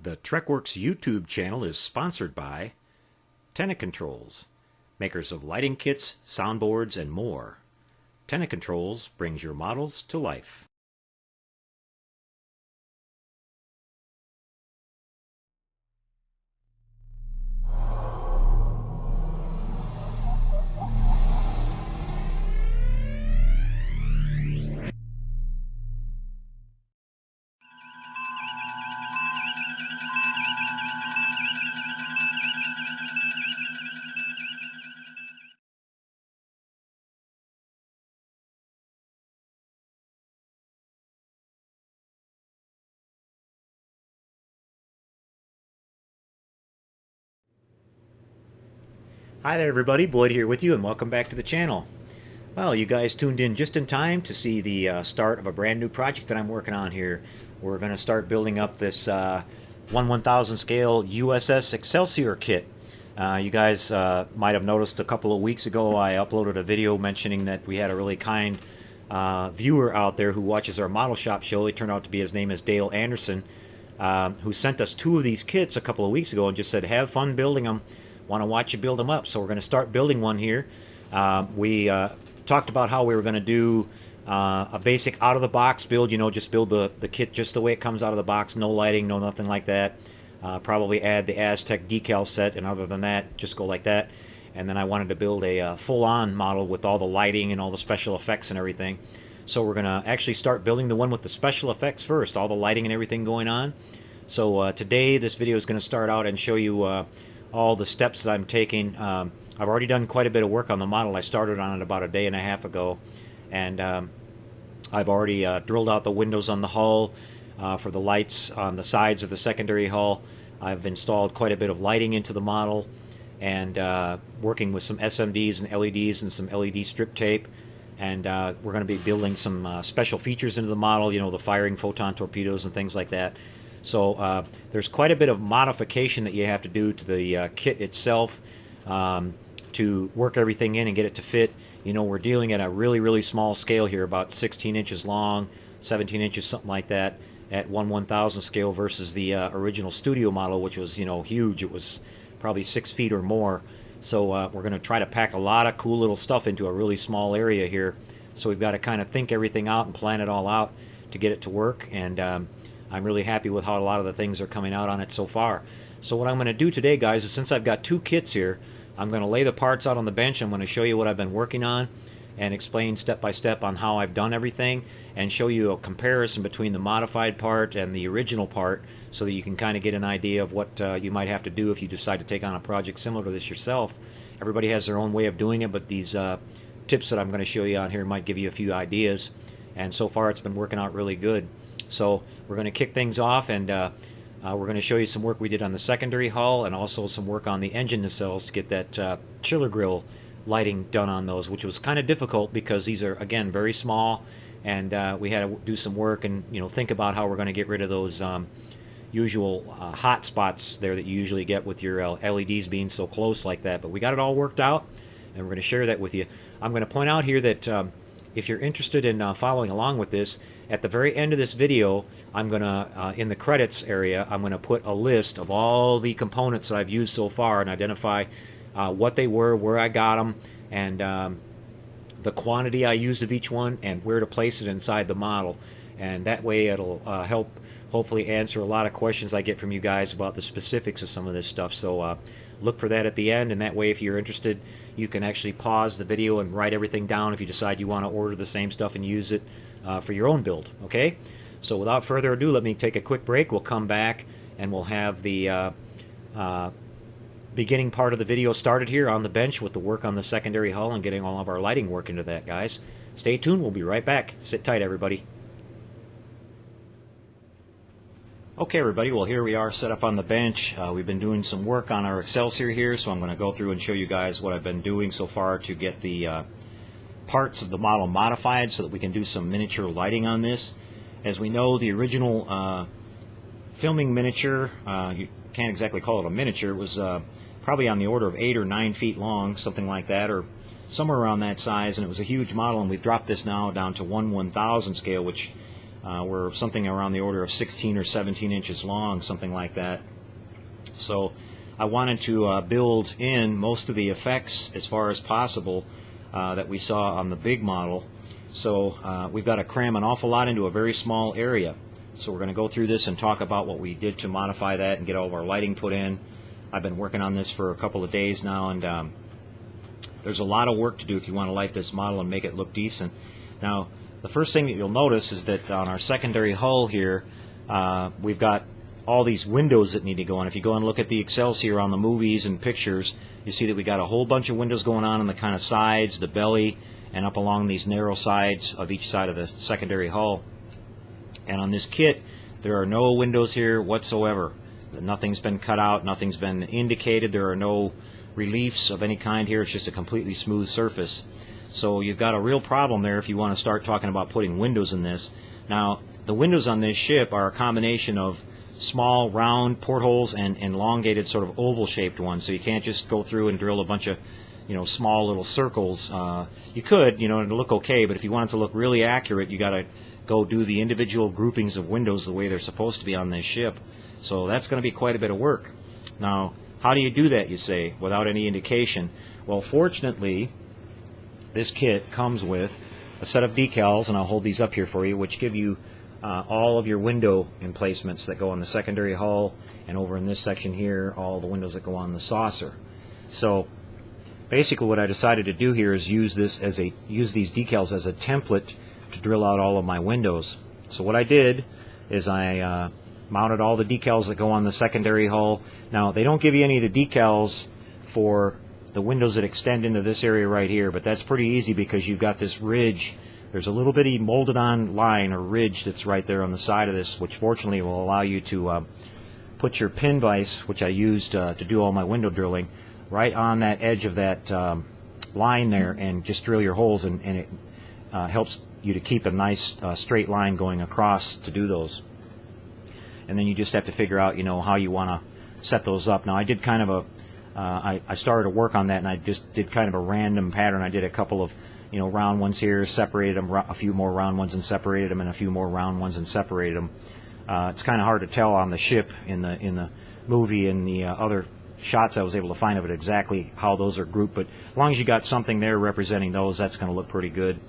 The TrekWorks YouTube channel is sponsored by Tenant Controls, makers of lighting kits, soundboards, and more. Tenant Controls brings your models to life. Hi there everybody, Boyd here with you and welcome back to the channel. Well, you guys tuned in just in time to see the start of a brand new project that I'm working on here. We're going to start building up this 1/1000 scale U.S.S. Excelsior kit. You guys might have noticed a couple of weeks ago I uploaded a video mentioning that we had a really kind viewer out there who watches our model shop show. It turned out to be, his name is Dale Anderson, who sent us 2 of these kits a couple of weeks ago and just said, have fun building them. Want to watch you build them up. So we're going to start building one here. We talked about how we were going to do a basic out-of-the-box build, you know, just build the kit just the way it comes out of the box, no lighting, no nothing like that. Probably add the Aztec decal set, and other than that, just go like that. And then I wanted to build a full-on model with all the lighting and all the special effects and everything. So we're going to actually start building the one with the special effects first, all the lighting and everything going on. So today this video is going to start out and show you all the steps that I'm taking. I've already done quite a bit of work on the model. I started on it about a day and a half ago, and I've already drilled out the windows on the hull for the lights on the sides of the secondary hull. I've installed quite a bit of lighting into the model, and working with some SMDs and LEDs and some LED strip tape. And we're going to be building some special features into the model, you know, the firing photon torpedoes and things like that. So there's quite a bit of modification that you have to do to the kit itself to work everything in and get it to fit. You know, we're dealing at a really small scale here, about 16 inches long, 17 inches, something like that, at 1/1000 scale versus the original studio model, which was, you know, huge. It was probably 6 feet or more. So we're going to try to pack a lot of cool little stuff into a really small area here. So we've got to kind of think everything out and plan it all out to get it to work. And I'm really happy with how a lot of the things are coming out on it so far. So what I'm going to do today, guys, is since I've got 2 kits here, I'm going to lay the parts out on the bench. I'm going to show you what I've been working on and explain step by step on how I've done everything, and show you a comparison between the modified part and the original part, so that you can kind of get an idea of what you might have to do if you decide to take on a project similar to this yourself. Everybody has their own way of doing it, but these tips that I'm going to show you on here might give you a few ideas, and so far it's been working out really good. So we're going to kick things off, and we're going to show you some work we did on the secondary hull, and also some work on the engine nacelles to get that chiller grill lighting done on those, which was kind of difficult because these are, again, very small, and we had to do some work and, you know, think about how we're going to get rid of those usual hot spots there that you usually get with your LEDs being so close like that. But we got it all worked out, and we're going to share that with you. I'm going to point out here that if you're interested in following along with this, at the very end of this video, I'm going to, in the credits area, I'm going to put a list of all the components that I've used so far and identify what they were, where I got them, and the quantity I used of each one, and where to place it inside the model. And that way it'll help hopefully answer a lot of questions I get from you guys about the specifics of some of this stuff. So look for that at the end, and that way if you're interested, you can actually pause the video and write everything down if you decide you want to order the same stuff and use it for your own build. Okay? So without further ado, let me take a quick break. We'll come back and we'll have the beginning part of the video started here on the bench with the work on the secondary hull and getting all of our lighting work into that, guys. Stay tuned. We'll be right back. Sit tight, everybody. Okay, everybody, well, here we are set up on the bench. We've been doing some work on our Excelsior here, so I'm going to go through and show you guys what I've been doing so far to get the parts of the model modified so that we can do some miniature lighting on this. As we know, the original filming miniature, you can't exactly call it a miniature, it was probably on the order of 8 or 9 feet long, something like that, or somewhere around that size, and it was a huge model, and we've dropped this now down to 1/1000 scale, which were something around the order of 16 or 17 inches long, something like that. So I wanted to build in most of the effects as far as possible that we saw on the big model. So we've got to cram an awful lot into a very small area. So we're going to go through this and talk about what we did to modify that and get all of our lighting put in. I've been working on this for a couple of days now, and there's a lot of work to do if you want to light this model and make it look decent. Now, the first thing that you'll notice is that on our secondary hull here, we've got all these windows that need to go on. If you go and look at the Excelsior on the movies and pictures, you see that we got a whole bunch of windows going on the kind of sides, the belly, and up along these narrow sides of each side of the secondary hull. And on this kit, there are no windows here whatsoever. Nothing's been cut out, nothing's been indicated, there are no reliefs of any kind here. It's just a completely smooth surface. So you've got a real problem there if you want to start talking about putting windows in this. Now, the windows on this ship are a combination of small round portholes and elongated sort of oval shaped ones, so you can't just go through and drill a bunch of small little circles. You could, it'll look okay, but if you want it to look really accurate, you got to go do the individual groupings of windows the way they're supposed to be on this ship. So that's going to be quite a bit of work. Now, how do you do that, you say, without any indication? Well, fortunately, this kit comes with a set of decals, and I'll hold these up here for you, which give you all of your window emplacements that go on the secondary hull, and over in this section here, all the windows that go on the saucer. So basically what I decided to do here is use these decals as a template to drill out all of my windows. So what I did is I mounted all the decals that go on the secondary hull. Now, they don't give you any of the decals for the windows that extend into this area right here, but that's pretty easy because you've got this ridge. There's a little bitty molded on line or ridge that's right there on the side of this, which fortunately will allow you to put your pin vise, which I used to do all my window drilling, right on that edge of that line there, and just drill your holes, and it helps you to keep a nice straight line going across to do those. And then you just have to figure out, how you want to set those up. Now, I did kind of I started to work on that, and I just did kind of a random pattern. I did a couple of round ones here, separated them, a few more round ones and separated them, and a few more round ones and separated them. It's kind of hard to tell on the ship in the movie and the other shots I was able to find of it exactly how those are grouped, but as long as you got something there representing those, that's going to look pretty good.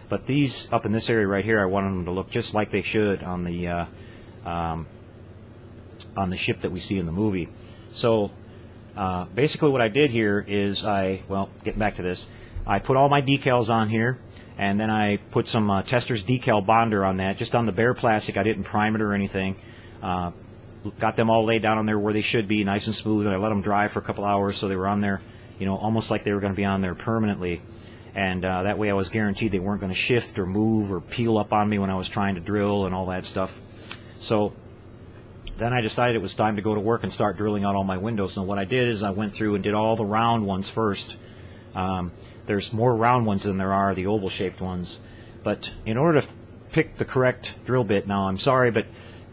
But these up in this area right here, I wanted them to look just like they should on the ship that we see in the movie. So basically what I did here is getting back to this, I put all my decals on here, and then I put some Tester's decal bonder on that, just on the bare plastic. I didn't prime it or anything. Got them all laid down on there where they should be, nice and smooth, and I let them dry for a couple hours so they were on there, almost like they were going to be on there permanently. And that way I was guaranteed they weren't going to shift or move or peel up on me when I was trying to drill and all that stuff. So then I decided it was time to go to work and start drilling out all my windows. Now what I did is I went through and did all the round ones first. There's more round ones than there are the oval shaped ones, but in order to pick the correct drill bit, now I'm sorry, but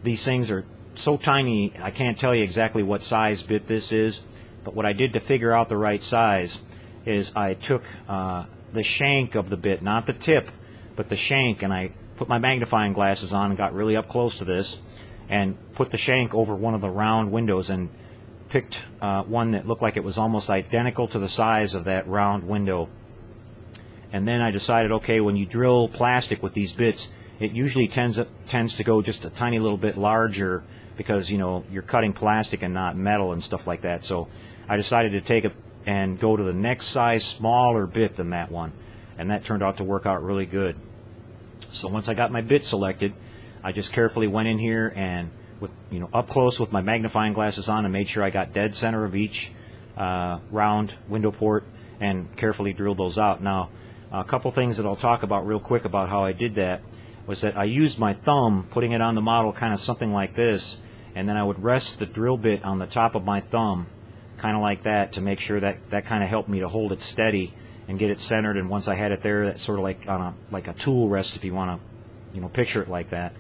these things are so tiny I can't tell you exactly what size bit this is, but what I did to figure out the right size is I took the shank of the bit, not the tip, but the shank, and I put my magnifying glasses on and got really up close to this and put the shank over one of the round windows and picked one that looked like it was almost identical to the size of that round window. And then I decided, okay, when you drill plastic with these bits, it usually tends to go just a tiny little bit larger because you're cutting plastic and not metal and stuff like that. So I decided to take it and go to the next size smaller bit than that one, and that turned out to work out really good. So once I got my bit selected, I just carefully went in here and with up close with my magnifying glasses on and made sure I got dead center of each round window port and carefully drilled those out. Now, a couple things that I'll talk about real quick about how I did that was that I used my thumb, putting it on the model kind of something like this, and then I would rest the drill bit on the top of my thumb, kind of like that, to make sure that kind of helped me to hold it steady and get it centered. And once I had it there, that's sort of like on a tool rest, if you want to picture it like that.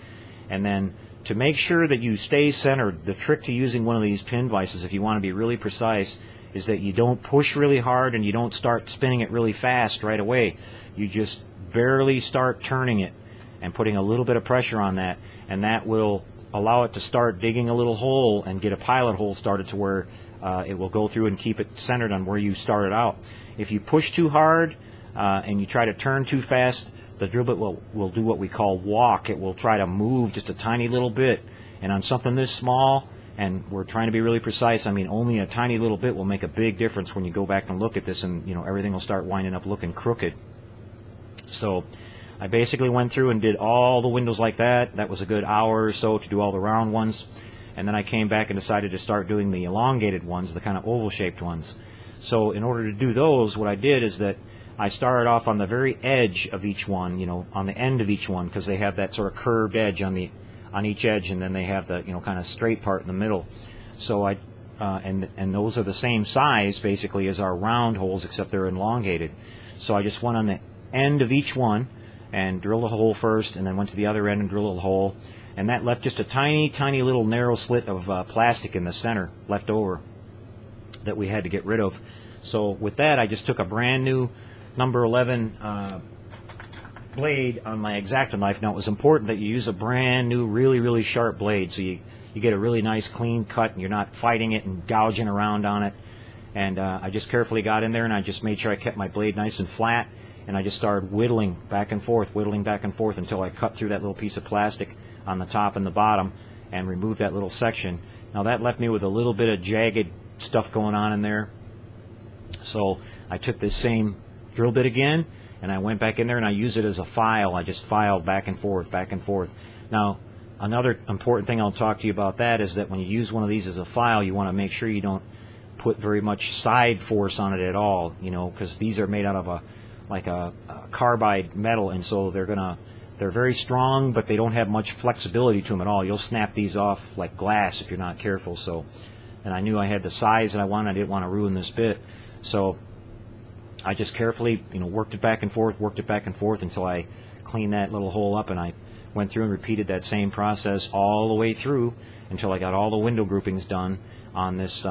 And then to make sure that you stay centered, the trick to using one of these pin vices, if you want to be really precise, is that you don't push really hard and you don't start spinning it really fast right away. You just barely start turning it, and putting a little bit of pressure on that, and that will allow it to start digging a little hole and get a pilot hole started to where it will go through and keep it centered on where you started out. If you push too hard and you try to turn too fast, the drill bit will do what we call walk. It will try to move just a tiny little bit, and on something this small, and we're trying to be really precise, I mean only a tiny little bit will make a big difference when you go back and look at this, and everything will start winding up looking crooked. So I basically went through and did all the windows like that. That was a good hour or so to do all the round ones, and then I came back and decided to start doing the elongated ones, the kind of oval shaped ones. So in order to do those, what I did is that I started off on the very edge of each one, on the end of each one, because they have that sort of curved edge on each edge, and then they have the kind of straight part in the middle. So and those are the same size basically as our round holes, except they're elongated. So I just went on the end of each one and drilled a hole first, and then went to the other end and drilled a hole, and that left just a tiny little narrow slit of plastic in the center left over that we had to get rid of. So with that, I just took a brand new number 11 blade on my X-Acto knife. Now it was important that you use a brand new really sharp blade, so you get a really nice clean cut and you're not fighting it and gouging around on it. And I just carefully got in there and I just made sure I kept my blade nice and flat, and I just started whittling back and forth until I cut through that little piece of plastic on the top and the bottom and removed that little section. Now that left me with a little bit of jagged stuff going on in there. So I took this same drill bit again, and I went back in there and I used it as a file. I just filed back and forth. Now, another important thing I'll talk to you about that is that when you use one of these as a file, you want to make sure you don't put very much side force on it at all, because these are made out of a carbide metal, and so they're very strong, but they don't have much flexibility to them at all. You'll snap these off like glass if you're not careful. So, and I knew I had the size that I wanted. I didn't want to ruin this bit, so I just carefully, worked it back and forth until I cleaned that little hole up, and I went through and repeated that same process all the way through until I got all the window groupings done on this,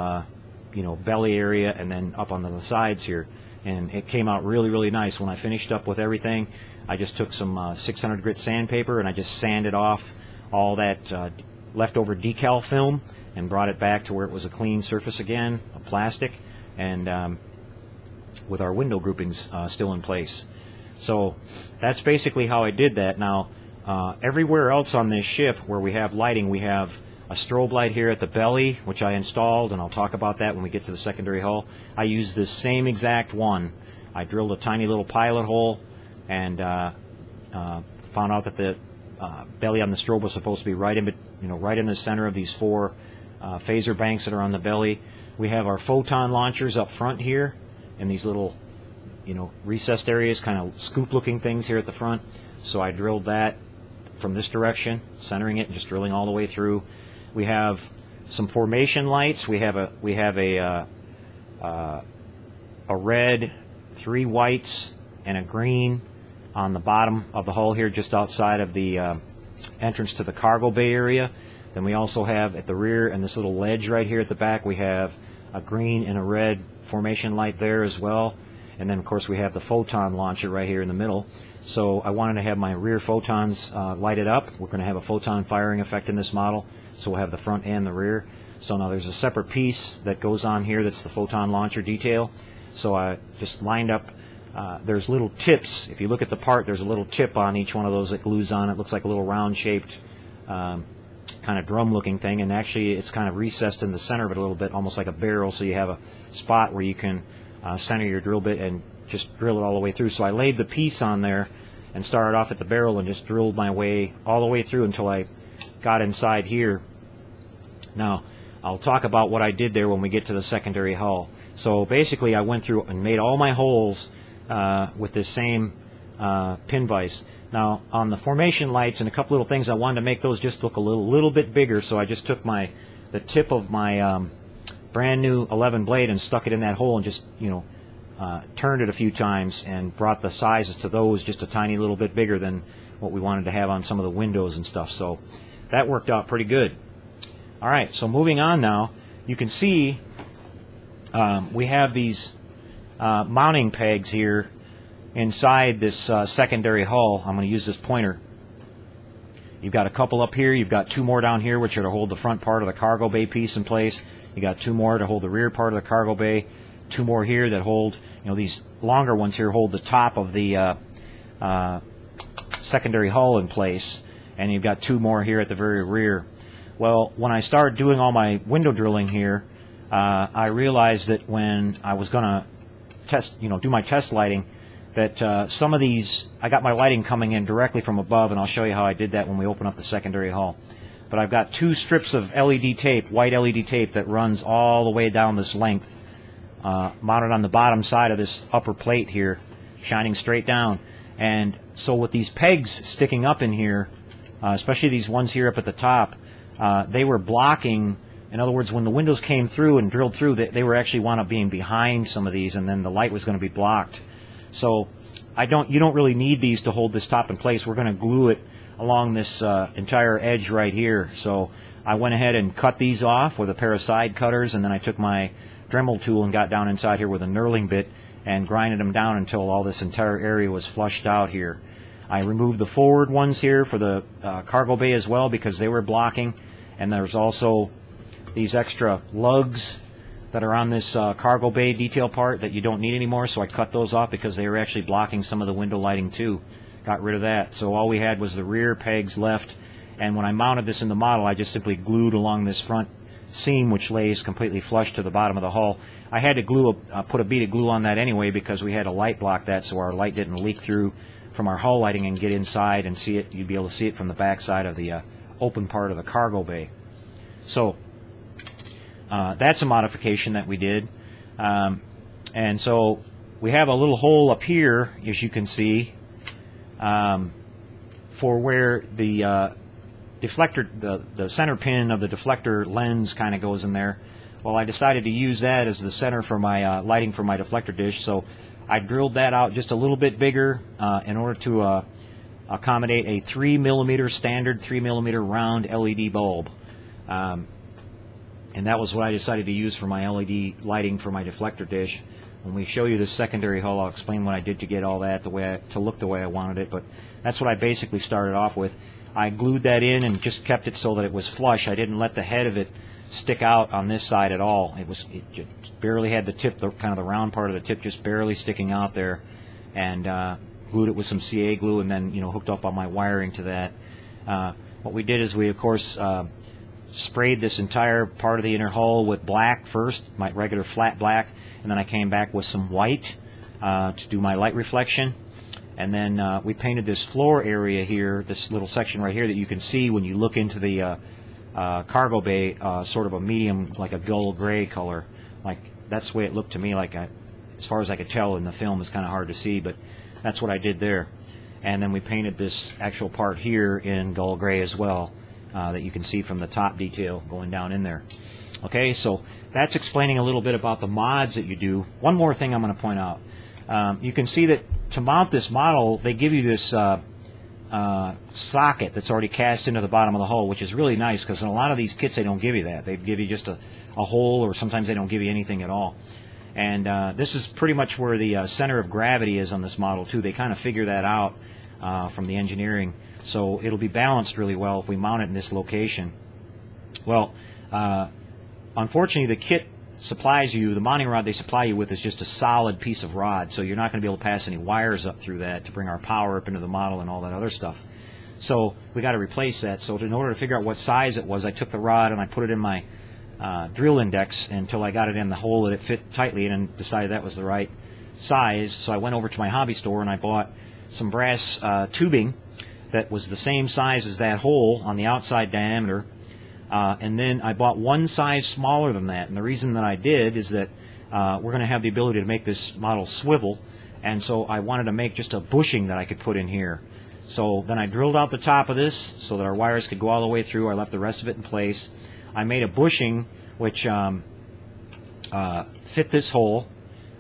belly area and then up on the sides here. And it came out really nice. When I finished up with everything, I just took some 600 grit sandpaper and I just sanded off all that leftover decal film and brought it back to where it was a clean surface again, a plastic, and with our window groupings still in place. So that's basically how I did that. Now everywhere else on this ship where we have lighting, we have a strobe light here at the belly, which I installed, and I'll talk about that when we get to the secondary hull. I used this same exact one. I drilled a tiny little pilot hole and found out that the belly on the strobe was supposed to be right in the center of these four phaser banks that are on the belly. We have our photon launchers up front here in these little recessed areas, kind of scoop looking things here at the front. So I drilled that from this direction, centering it and just drilling all the way through. We have some formation lights. We have a red, 3 whites, and a green on the bottom of the hull here, just outside of the entrance to the cargo bay area. Then we also have at the rear and this little ledge right here at the back, we have a green and a red formation light there as well. And then of course we have the photon launcher right here in the middle. So I wanted to have my rear photons lighted up. We're going to have a photon firing effect in this model, so we'll have the front and the rear. So now there's a separate piece that goes on here that's the photon launcher detail. So I just lined up, there's little tips. If you look at the part, there's a little tip on each one of those that glues on. It looks like a little round shaped kind of drum looking thing, and actually it's kind of recessed in the center of it a little bit, almost like a barrel, so you have a spot where you can center your drill bit and just drill it all the way through. So I laid the piece on there and started off at the barrel and just drilled my way all the way through until I got inside here. Now I'll talk about what I did there when we get to the secondary hull. So basically I went through and made all my holes with this same pin vise. Now on the formation lights and a couple little things, I wanted to make those just look a little bit bigger, so I just took the tip of my brand new 11 blade and stuck it in that hole and just turned it a few times and brought the sizes to those just a tiny little bit bigger than what we wanted to have on some of the windows and stuff. So that worked out pretty good. Alright, so moving on now, you can see we have these mounting pegs here inside this secondary hull. I'm going to use this pointer You've got a couple up here. You've got two more down here, which are to hold the front part of the cargo bay piece in place. You got two more to hold the rear part of the cargo bay. Two more here that hold, these longer ones here hold the top of the secondary hull in place. And you've got two more here at the very rear. Well, when I started doing all my window drilling here, I realized that when I was going to test, do my test lighting, that some of these, I got my lighting coming in directly from above, and I'll show you how I did that when we open up the secondary hull. But I've got two strips of LED tape, white LED tape, that runs all the way down this length, mounted on the bottom side of this upper plate here, shining straight down. And so with these pegs sticking up in here, especially these ones here up at the top, they were blocking. In other words, when the windows came through and drilled through, they were actually wound up being behind some of these, and then the light was going to be blocked. So you don't really need these to hold this top in place. We're going to glue it along this entire edge right here. So I went ahead and cut these off with a pair of side cutters, and then I took my Dremel tool and got down inside here with a knurling bit and grinded them down until all this entire area was flushed out here. I removed the forward ones here for the cargo bay as well because they were blocking, and there's also these extra lugs that are on this cargo bay detail part that you don't need anymore, so I cut those off because they were actually blocking some of the window lighting too. Got rid of that. So all we had was the rear pegs left, and when I mounted this in the model, I just simply glued along this front seam, which lays completely flush to the bottom of the hull. I had to put a bead of glue on that anyway because we had to light block that so our light didn't leak through from our hull lighting and get inside and see it. You'd be able to see it from the back side of the open part of the cargo bay. So that's a modification that we did. And so we have a little hole up here, as you can see, for where the deflector, the center pin of the deflector lens kind of goes in there. Well, I decided to use that as the center for my lighting for my deflector dish, so I drilled that out just a little bit bigger in order to accommodate a 3mm standard 3mm round LED bulb. And that was what I decided to use for my LED lighting for my deflector dish. When we show you the secondary hull, I'll explain what I did to get all that to look the way I wanted it, but that's what I basically started off with. I glued that in and just kept it so that it was flush. I didn't let the head of it stick out on this side at all. It just barely had the tip, kind of the round part of the tip just barely sticking out there, and glued it with some CA glue, and then hooked up all my wiring to that. What we did is we, of course, sprayed this entire part of the inner hull with black first, my regular flat black, and then I came back with some white to do my light reflection. And then we painted this floor area here, this little section right here that you can see when you look into the cargo bay, sort of a medium, like a dull gray color. Like that's the way it looked to me. Like as far as I could tell in the film, it's kind of hard to see, but that's what I did there. And then we painted this actual part here in dull gray as well, that you can see from the top detail going down in there. Okay, so that's explaining a little bit about the mods that you do. One more thing I'm going to point out. You can see that to mount this model, they give you this socket that's already cast into the bottom of the hull, which is really nice because in a lot of these kits they don't give you that. They give you just a hole, or sometimes they don't give you anything at all. And this is pretty much where the center of gravity is on this model too. They kind of figure that out from the engineering, so it'll be balanced really well if we mount it in this location. Well, unfortunately, the kit supplies you, the mounting rod they supply you with is just a solid piece of rod, so you're not going to be able to pass any wires up through that to bring our power up into the model and all that other stuff. So we got to replace that. So in order to figure out what size it was, I took the rod and I put it in my drill index until I got it in the hole that it fit tightly in, and decided that was the right size. So I went over to my hobby store and I bought some brass tubing that was the same size as that hole on the outside diameter. And then I bought one size smaller than that, and the reason that I did is that we're going to have the ability to make this model swivel, and so I wanted to make just a bushing that I could put in here. So then I drilled out the top of this so that our wires could go all the way through. I left the rest of it in place. I made a bushing which fit this hole,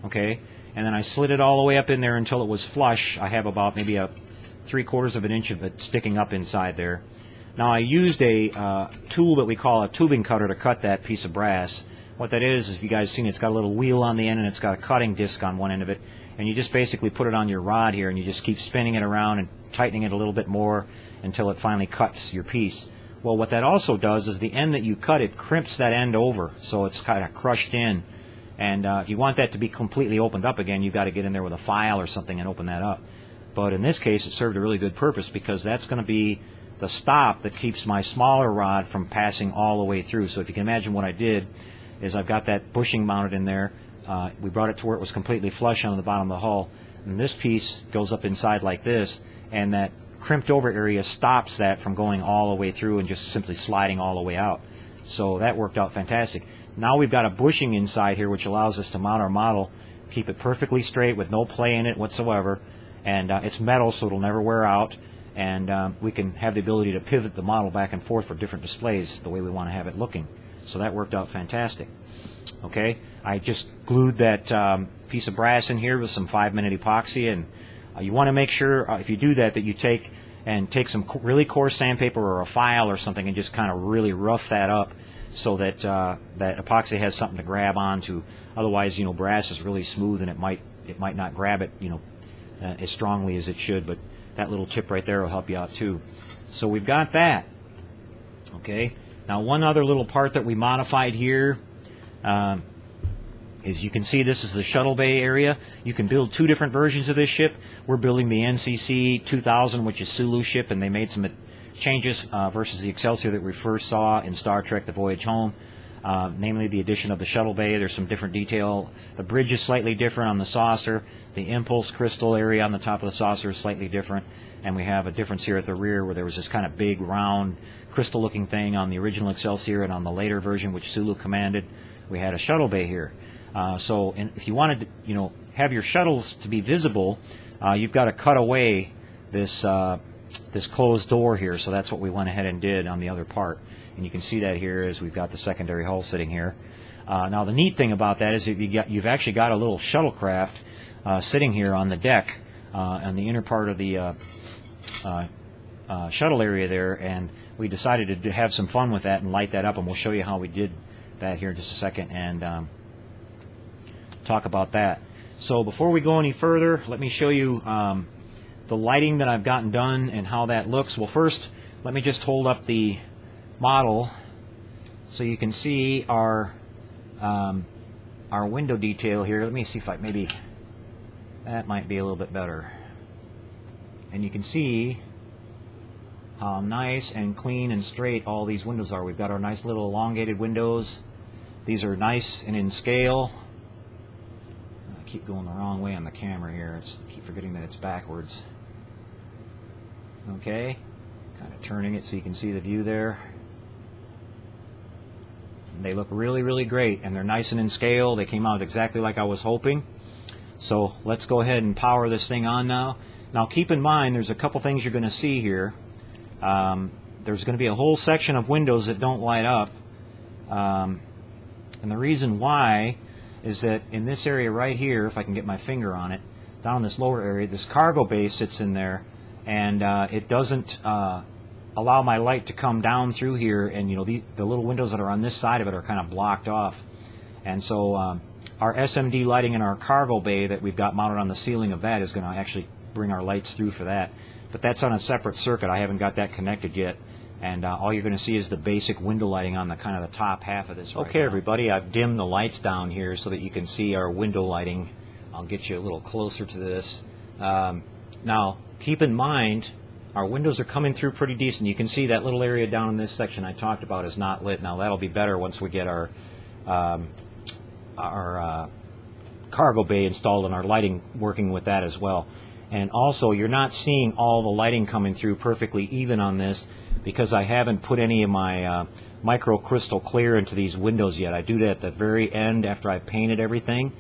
okay, and then I slid it all the way up in there until it was flush. I have about maybe a 3/4 of an inch of it sticking up inside there. Now I used a tool that we call a tubing cutter to cut that piece of brass. What that is if you guys seen it, it's got a little wheel on the end and it's got a cutting disc on one end of it, and you just basically put it on your rod here and you just keep spinning it around and tightening it a little bit more until it finally cuts your piece. Well, what that also does is the end that you cut, it crimps that end over, so it's kind of crushed in. And if you want that to be completely opened up again, you've got to get in there with a file or something and open that up. But in this case, it served a really good purpose, because that's going to be the stop that keeps my smaller rod from passing all the way through. So if you can imagine, what I did is I've got that bushing mounted in there. We brought it to where it was completely flush on the bottom of the hull. And this piece goes up inside like this, and that crimped over area stops that from going all the way through and just simply sliding all the way out. So that worked out fantastic. Now we've got a bushing inside here which allows us to mount our model, keep it perfectly straight with no play in it whatsoever, and it's metal, so it'll never wear out, and we can have the ability to pivot the model back and forth for different displays the way we want to have it looking. So that worked out fantastic. Okay, I just glued that piece of brass in here with some 5-minute epoxy, and you want to make sure if you do that you take some really coarse sandpaper or a file or something and just kind of really rough that up, so that that epoxy has something to grab onto. Otherwise, brass is really smooth and it might not grab it, as strongly as it should. But that little tip right there will help you out too. So we've got that. Okay. Now, one other little part that we modified here is, you can see this is the shuttle bay area. You can build 2 different versions of this ship. We're building the NCC 2000, which is Sulu ship, and they made some changes versus the Excelsior that we first saw in Star Trek: The Voyage Home. Namely the addition of the shuttle bay. There's some different detail. The bridge is slightly different on the saucer. The impulse crystal area on the top of the saucer is slightly different. And we have a difference here at the rear, where there was this kind of big round crystal looking thing on the original Excelsior, and on the later version, which Sulu commanded, we had a shuttle bay here. So if you wanted to have your shuttles to be visible, you've got to cut away this this closed door here. So that's what we went ahead and did on the other part. And you can see that here as we've got the secondary hull sitting here. Now the neat thing about that is you've actually got a little shuttlecraft sitting here on the deck on the inner part of the shuttle area there, and we decided to have some fun with that and light that up, and we'll show you how we did that here in just a second and talk about that. So before we go any further, let me show you the lighting that I've gotten done and how that looks. Well, first, let me just hold up the model so you can see our window detail here. Let me see if maybe that might be a little bit better. And you can see how nice and clean and straight all these windows are. We've got our nice little elongated windows. These are nice and in scale. I keep going the wrong way on the camera here. I keep forgetting that it's backwards. Okay, kind of turning it so you can see the view there. And they look really, really great, and they're nice and in scale. They came out exactly like I was hoping. So let's go ahead and power this thing on now. Now keep in mind, there's a couple things you're going to see here. There's going to be a whole section of windows that don't light up. And the reason why is that in this area right here, if I can get my finger on it, down in this lower area, this cargo bay sits in there, and it doesn't allow my light to come down through here, and the little windows that are on this side of it are kind of blocked off. And so our SMD lighting in our cargo bay that we've got mounted on the ceiling of that is going to actually bring our lights through for that. But that's on a separate circuit. I haven't got that connected yet. And all you're going to see is the basic window lighting on the kind of the top half of this right now. Everybody, I've dimmed the lights down here so that you can see our window lighting. I'll get you a little closer to this. Now, keep in mind, our windows are coming through pretty decent. You can see that little area down in this section I talked about is not lit. Now, that'll be better once we get our cargo bay installed and our lighting working with that as well. And also, you're not seeing all the lighting coming through perfectly even on this, because I haven't put any of my micro crystal clear into these windows yet. I do that at the very end after I painted everything.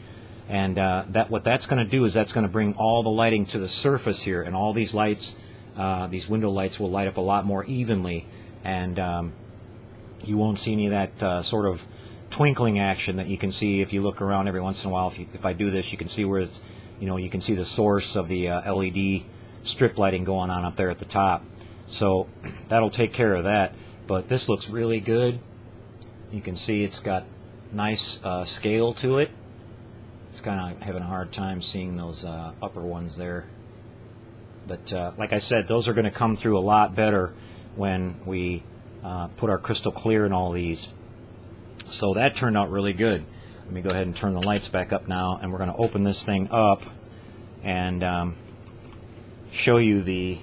And what that's going to do is that's going to bring all the lighting to the surface here, and all these lights, these window lights, will light up a lot more evenly, and you won't see any of that sort of twinkling action that you can see if you look around every once in a while. If I do this, you can see where it's, you can see the source of the LED strip lighting going on up there at the top. So that'll take care of that. But this looks really good. You can see it's got nice scale to it. It's kind of having a hard time seeing those upper ones there. But like I said, those are going to come through a lot better when we put our crystal clear in all these. So that turned out really good. Let me go ahead and turn the lights back up now, and we're going to open this thing up and show you the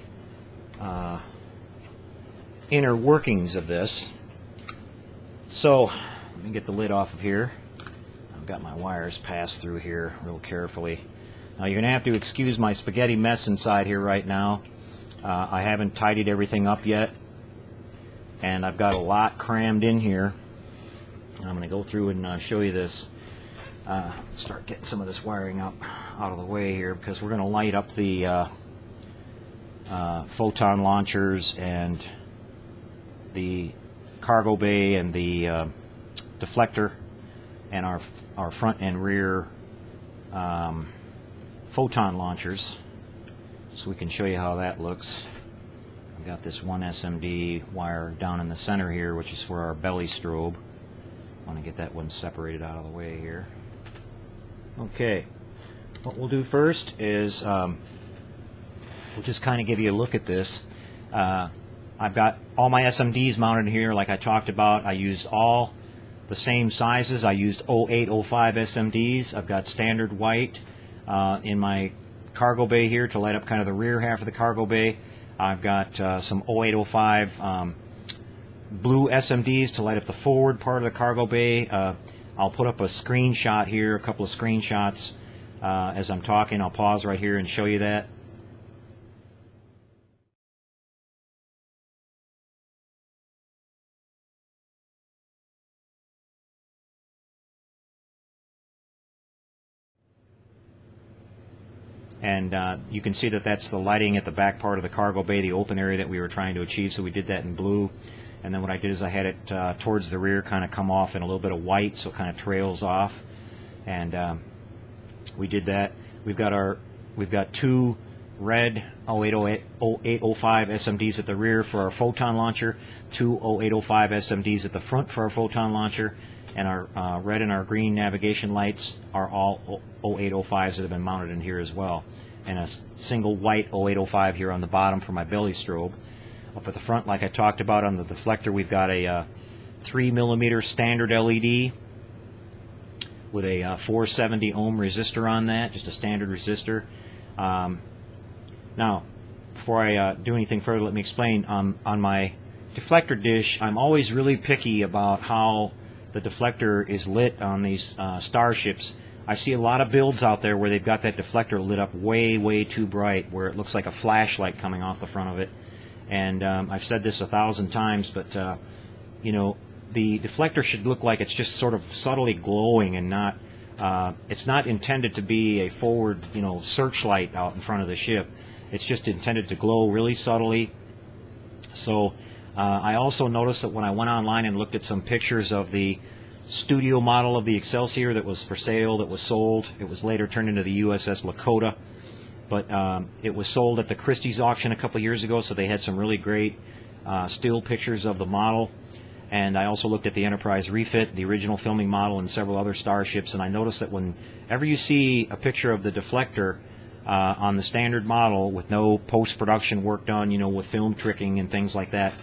inner workings of this. So let me get the lid off of here. I've got my wires passed through here real carefully. Now you're going to have to excuse my spaghetti mess inside here right now. I haven't tidied everything up yet, and I've got a lot crammed in here. And I'm going to go through and show you this. Start getting some of this wiring up out of the way here, because we're going to light up the photon launchers and the cargo bay and the deflector and our front and rear photon launchers, so we can show you how that looks. I've got this one SMD wire down in the center here, which is for our belly strobe. I want to get that one separated out of the way here. Okay, what we'll do first is we'll just kind of give you a look at this. I've got all my SMDs mounted here like I talked about. I used all the same sizes. I used 08, 05 SMDs. I've got standard white in my cargo bay here to light up kind of the rear half of the cargo bay. I've got some 08, 05 blue SMDs to light up the forward part of the cargo bay. I'll put up a screenshot here, a couple of screenshots as I'm talking. I'll pause right here and show you that. And you can see that that's the lighting at the back part of the cargo bay, the open area that we were trying to achieve, so we did that in blue. And then what I did is I had it towards the rear kind of come off in a little bit of white, so it kind of trails off. And we did that. We've got two red 0805 SMDs at the rear for our photon launcher, two 0805 SMDs at the front for our photon launcher, and our red and our green navigation lights are all 0805s that have been mounted in here as well, and a single white 0805 here on the bottom for my belly strobe. Up at the front, like I talked about on the deflector, we've got a 3mm standard LED with a 470 ohm resistor on that, just a standard resistor. Now, before I do anything further, let me explain. On my deflector dish, I'm always really picky about how the deflector is lit on these starships. I see a lot of builds out there where they've got that deflector lit up way, way too bright, where it looks like a flashlight coming off the front of it. And I've said this 1,000 times, but you know, the deflector should look like it's just sort of subtly glowing, and not it's not intended to be a forward, you know, searchlight out in front of the ship. It's just intended to glow really subtly. So I also noticed that when I went online and looked at some pictures of the studio model of the Excelsior that was for sale, that was sold, it was later turned into the U.S.S. Lakota, but it was sold at the Christie's auction a couple years ago, so they had some really great still pictures of the model. And I also looked at the Enterprise refit, the original filming model, and several other starships, and I noticed that whenever you see a picture of the deflector on the standard model with no post-production work done, you know, with film tricking and things like that,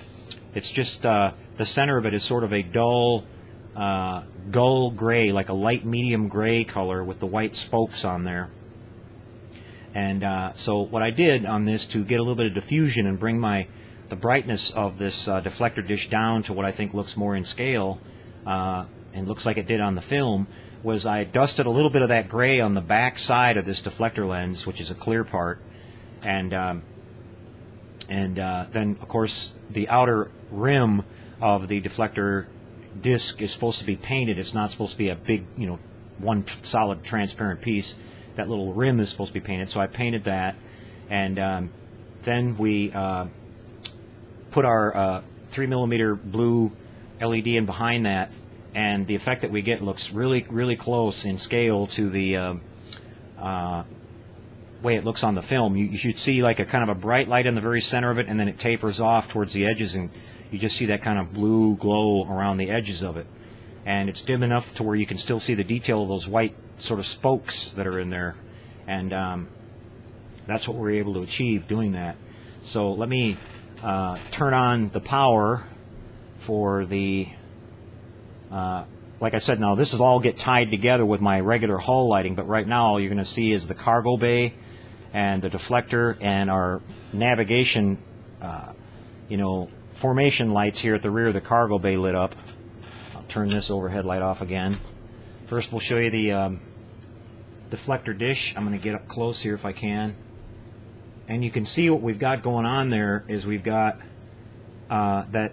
it's just the center of it is sort of a dull gull gray, like a light medium gray color with the white spokes on there. And so what I did on this to get a little bit of diffusion and bring the brightness of this deflector dish down to what I think looks more in scale, and looks like it did on the film, was I dusted a little bit of that gray on the back side of this deflector lens, which is a clear part, and then of course the outer rim of the deflector disc is supposed to be painted. It's not supposed to be a big, you know, one solid transparent piece. That little rim is supposed to be painted, so I painted that, and then we put our 3mm blue LED in behind that, and the effect that we get looks really, really close in scale to the way it looks on the film. You should see like a kind of a bright light in the very center of it, and then it tapers off towards the edges, and you just see that kind of blue glow around the edges of it. and it's dim enough to where you can still see the detail of those white sort of spokes that are in there, and that's what we're able to achieve doing that. So let me turn on the power for the like I said, now this is all get tied together with my regular hull lighting, but right now all you're going to see is the cargo bay and the deflector and our navigation formation lights here at the rear of the cargo bay lit up. I'll turn this overhead light off again. First we'll show you the deflector dish. I'm going to get up close here if I can, and you can see what we've got going on there is we've got that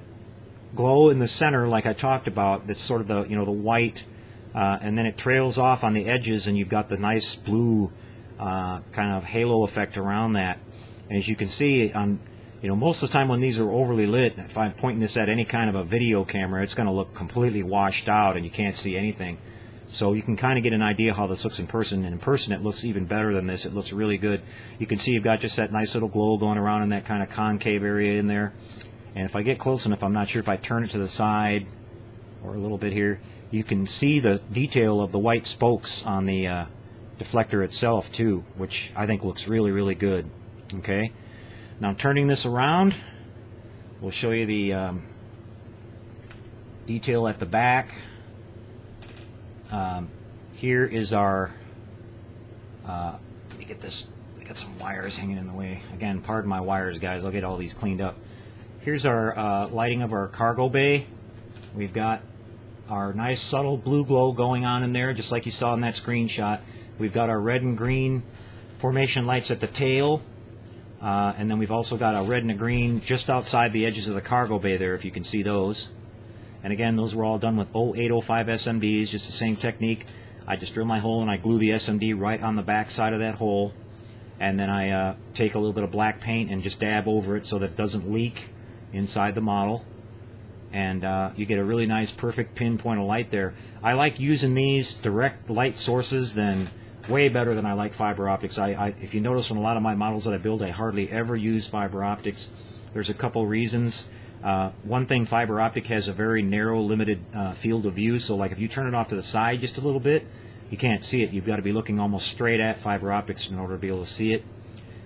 glow in the center, like I talked about. That's sort of the the white, and then it trails off on the edges, and you've got the nice blue kind of halo effect around that. And as you can see, on most of the time when these are overly lit, if I'm pointing this at any kind of a video camera, it's going to look completely washed out and you can't see anything. So you can kind of get an idea how this looks in person, and in person it looks even better than this. It looks really good. You can see you've got just that nice little glow going around in that kind of concave area in there. And if I get close enough, I'm not sure if I turn it to the side or a little bit here, you can see the detail of the white spokes on the deflector itself too, which I think looks really, really good. Okay, now turning this around, we'll show you the detail at the back. Here is our let me get this. I got some wires hanging in the way. Again, pardon my wires, guys. I'll get all these cleaned up. Here's our lighting of our cargo bay. We've got our nice subtle blue glow going on in there, just like you saw in that screenshot. We've got our red and green formation lights at the tail, and then we've also got a red and a green just outside the edges of the cargo bay there, if you can see those. And again, those were all done with 0805 SMDs, just the same technique. I just drill my hole and I glue the SMD right on the back side of that hole, and then I take a little bit of black paint and just dab over it so that it doesn't leak inside the model, and you get a really nice perfect pinpoint of light there. I like using these direct light sources way better than I like fiber optics. If you notice, on a lot of my models that I build, I hardly ever use fiber optics. There's a couple reasons. One thing, fiber optic has a very narrow, limited field of view, so like if you turn it off to the side just a little bit, you can't see it. You've got to be looking almost straight at fiber optics in order to be able to see it.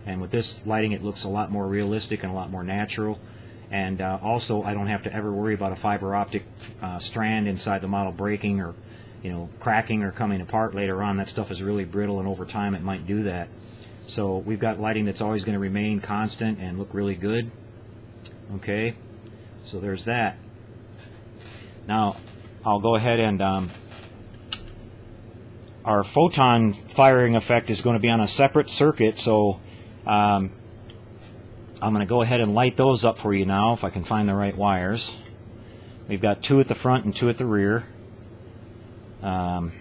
And with this lighting, it looks a lot more realistic and a lot more natural. And also, I don't have to ever worry about a fiber optic strand inside the model breaking or cracking or coming apart later on. That stuff is really brittle, and over time it might do that. So we've got lighting that's always going to remain constant and look really good. Okay, so there's that. Now I'll go ahead and our photon firing effect is going to be on a separate circuit, so I'm going to go ahead and light those up for you now, if I can find the right wires. We've got 2 at the front and 2 at the rear. Let's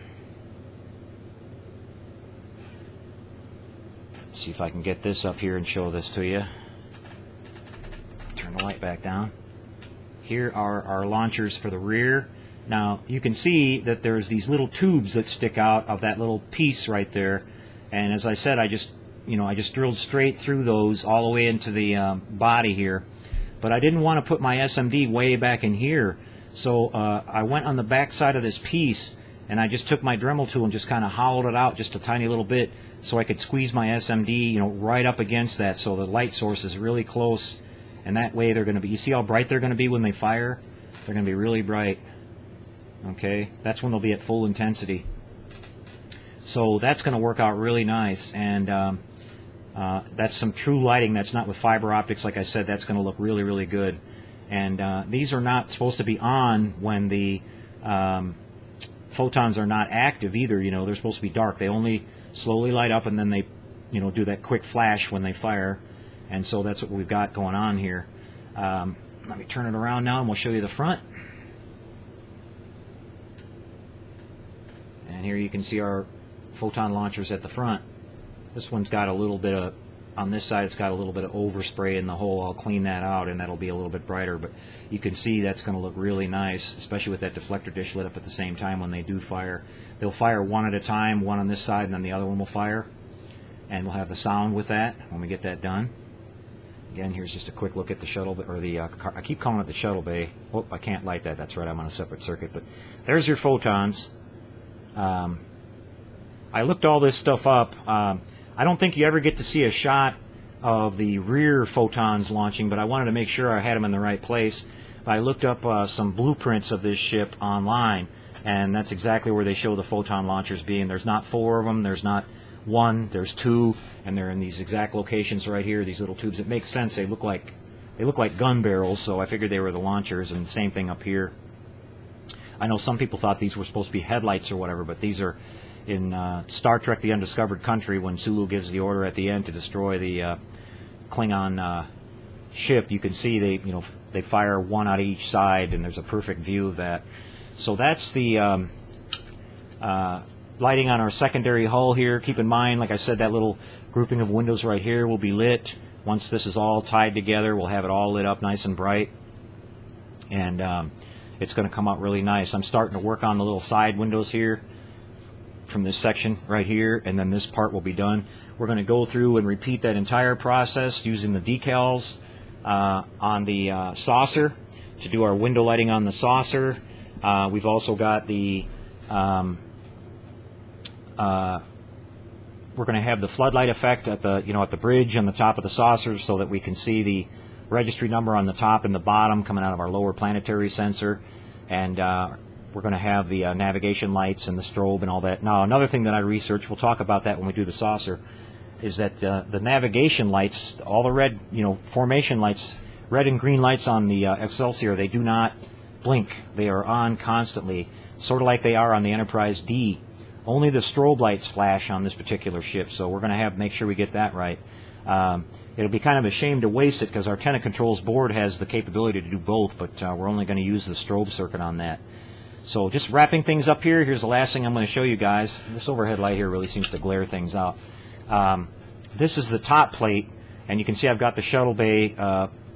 see if I can get this up here and show this to you. Turn the light back down. Here are our launchers for the rear. Now you can see that there's these little tubes that stick out of that little piece right there, and as I said, I just drilled straight through those all the way into the body here. But I didn't want to put my SMD way back in here, so I went on the back side of this piece and I just took my Dremel tool and just kind of hollowed it out just a tiny little bit so I could squeeze my SMD right up against that, so the light source is really close, and that way they're going to be, you see how bright they're going to be when they fire? They're going to be really bright. Okay, that's when they'll be at full intensity. So that's going to work out really nice, and that's some true lighting. That's not with fiber optics. Like I said, that's going to look really, really good. And these are not supposed to be on when the photons are not active either. They're supposed to be dark. They only slowly light up, and then they do that quick flash when they fire. And so that's what we've got going on here. Let me turn it around now, and we'll show you the front. And here you can see our photon launchers at the front. This one's got a little bit of, on this side it's got a little bit of overspray in the hole. I'll clean that out and that'll be a little bit brighter, but you can see that's going to look really nice, especially with that deflector dish lit up at the same time when they do fire. They'll fire one at a time, one on this side and then the other one will fire, and we'll have the sound with that when we get that done. Again, here's just a quick look at the shuttle, or the I keep calling it the shuttle bay. Oh, I can't light that. That's right, I'm on a separate circuit. But there's your photons. I looked all this stuff up. I don't think you ever get to see a shot of the rear photons launching, but I wanted to make sure I had them in the right place. I looked up some blueprints of this ship online, and that's exactly where they show the photon launchers being. There's not 4 of them, there's not 1, there's 2, and they're in these exact locations right here, these little tubes. It makes sense. They look like gun barrels, so I figured they were the launchers, and the same thing up here. I know some people thought these were supposed to be headlights or whatever, but these are in Star Trek: The Undiscovered Country, when Sulu gives the order at the end to destroy the Klingon ship. You can see they fire 1 out of each side, and there's a perfect view of that. So that's the lighting on our secondary hull here. Keep in mind, like I said, that little grouping of windows right here will be lit. Once this is all tied together, we'll have it all lit up nice and bright, and it's going to come out really nice. I'm starting to work on the little side windows here from this section right here, and then this part will be done. We're going to go through and repeat that entire process using the decals on the saucer to do our window lighting on the saucer. We've also got the we're going to have the floodlight effect at the at the bridge on the top of the saucer, so that we can see the registry number on the top and the bottom coming out of our lower planetary sensor. And we're going to have the navigation lights and the strobe and all that. Now, another thing that I researched, we'll talk about that when we do the saucer, is that the navigation lights, all the red, formation lights, red and green lights on the Excelsior, they do not blink. They are on constantly, sort of like they are on the Enterprise D. Only the strobe lights flash on this particular ship, so we're going to make sure we get that right. It'll be kind of a shame to waste it, because our Tenant Controls board has the capability to do both, but we're only going to use the strobe circuit on that. So just wrapping things up here, here's the last thing I'm going to show you guys. This overhead light here really seems to glare things out. This is the top plate, and you can see I've got the shuttle bay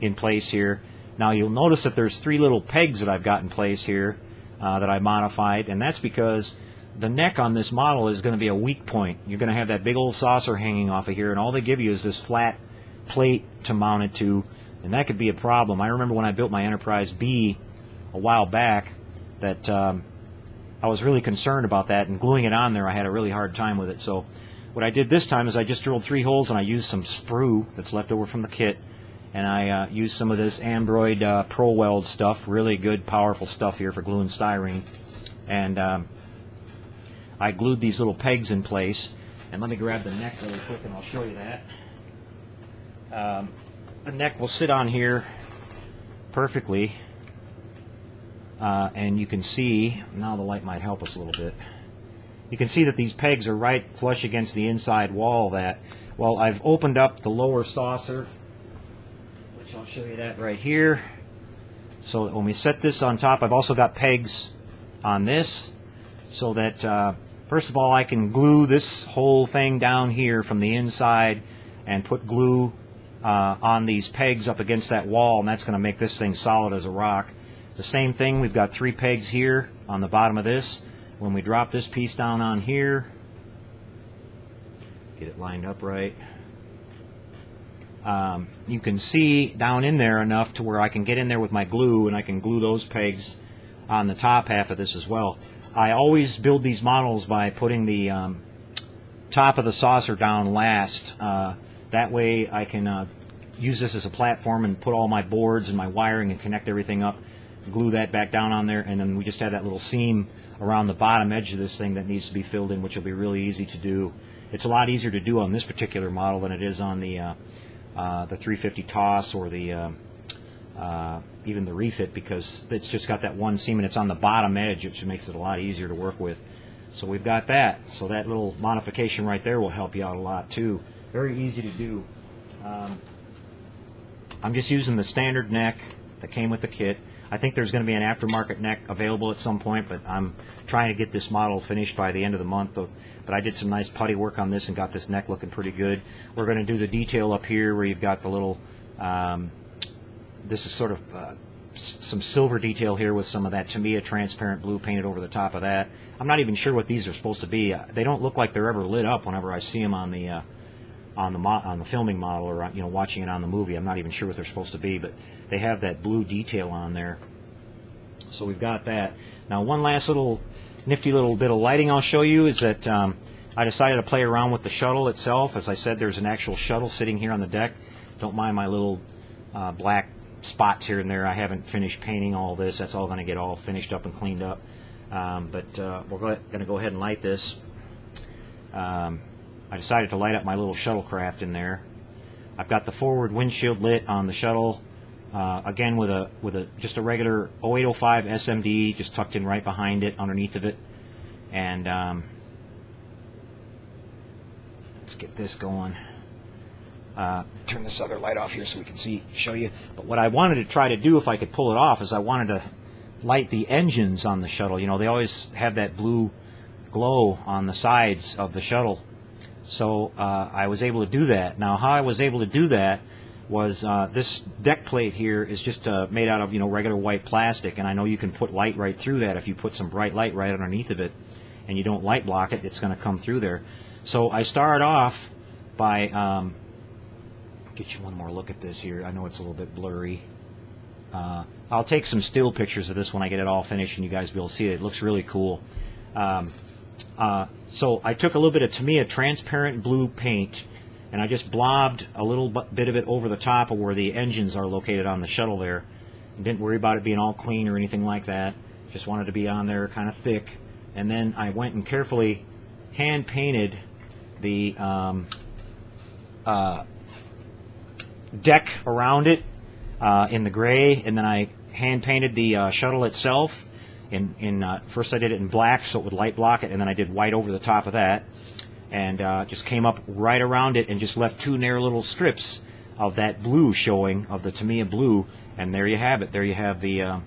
in place here. Now you'll notice that there's 3 little pegs that I've got in place here that I modified, and that's because the neck on this model is going to be a weak point. You're going to have that big old saucer hanging off of here, and all they give you is this flat plate to mount it to, and that could be a problem. I remember when I built my Enterprise B a while back that I was really concerned about that, and gluing it on there I had a really hard time with it. So what I did this time is I just drilled 3 holes, and I used some sprue that's left over from the kit, and I used some of this Ambroid Pro Weld stuff, really good powerful stuff here for gluing styrene, and I glued these little pegs in place. And let me grab the neck really quick and I'll show you that. The neck will sit on here perfectly, and you can see, now the light might help us a little bit, you can see that these pegs are right flush against the inside wall. Well, I've opened up the lower saucer, which I'll show you that right here, so that when we set this on top, I've also got pegs on this, so that first of all, I can glue this whole thing down here from the inside and put glue on these pegs up against that wall, and that's going to make this thing solid as a rock. The same thing, we've got 3 pegs here on the bottom of this. When we drop this piece down on here, get it lined up right, you can see down in there enough to where I can get in there with my glue, and I can glue those pegs on the top half of this as well. I always build these models by putting the top of the saucer down last. That way I can use this as a platform and put all my boards and my wiring and connect everything up, glue that back down on there, and then we just have that little seam around the bottom edge of this thing that needs to be filled in, which will be really easy to do. It's a lot easier to do on this particular model than it is on the 350 TOS or the even the refit, because it's just got that one seam and it's on the bottom edge, which makes it a lot easier to work with. So we've got that. So that little modification right there will help you out a lot too. Very easy to do. I'm just using the standard neck that came with the kit. I think there's going to be an aftermarket neck available at some point, but I'm trying to get this model finished by the end of the month. But I did some nice putty work on this and got this neck looking pretty good. We're going to do the detail up here where you've got the little, this is sort of some silver detail here with some of that Tamiya transparent blue painted over the top of that. I'm not even sure what these are supposed to be. They don't look like they're ever lit up whenever I see them on the on the filming model, or watching it on the movie. I'm not even sure what they're supposed to be, but they have that blue detail on there. So we've got that. Now one last little nifty little bit of lighting I'll show you is that I decided to play around with the shuttle itself. As I said, there's an actual shuttle sitting here on the deck. Don't mind my little black spots here and there. I haven't finished painting all this. That's all going to get all finished up and cleaned up. But we're going to go ahead and light this. I decided to light up my little shuttlecraft in there. I've got the forward windshield lit on the shuttle, again with just a regular 0805 SMD just tucked in right behind it, underneath of it. And let's get this going. Turn this other light off here so we can show you. But what I wanted to try to do, if I could pull it off, is I wanted to light the engines on the shuttle. They always have that blue glow on the sides of the shuttle. So I was able to do that. Now, how I was able to do that was this deck plate here is just made out of regular white plastic, and I know you can put light right through that. If you put some bright light right underneath of it and you don't light block it, it's going to come through there. So I started off by get you one more look at this here. I know it's a little bit blurry. I'll take some still pictures of this when I get it all finished and you guys will be able to see it. It looks really cool. So I took a little bit of Tamiya transparent blue paint, and I just blobbed a little bit of it over the top of where the engines are located on the shuttle there. And didn't worry about it being all clean or anything like that. Just wanted to be on there kind of thick. And then I went and carefully hand painted the deck around it in the gray, and then I hand painted the shuttle itself. First I did it in black so it would light block it, and then I did white over the top of that, and just came up right around it and just left two narrow little strips of that blue showing, of the Tamiya blue, and there you have it. There you have the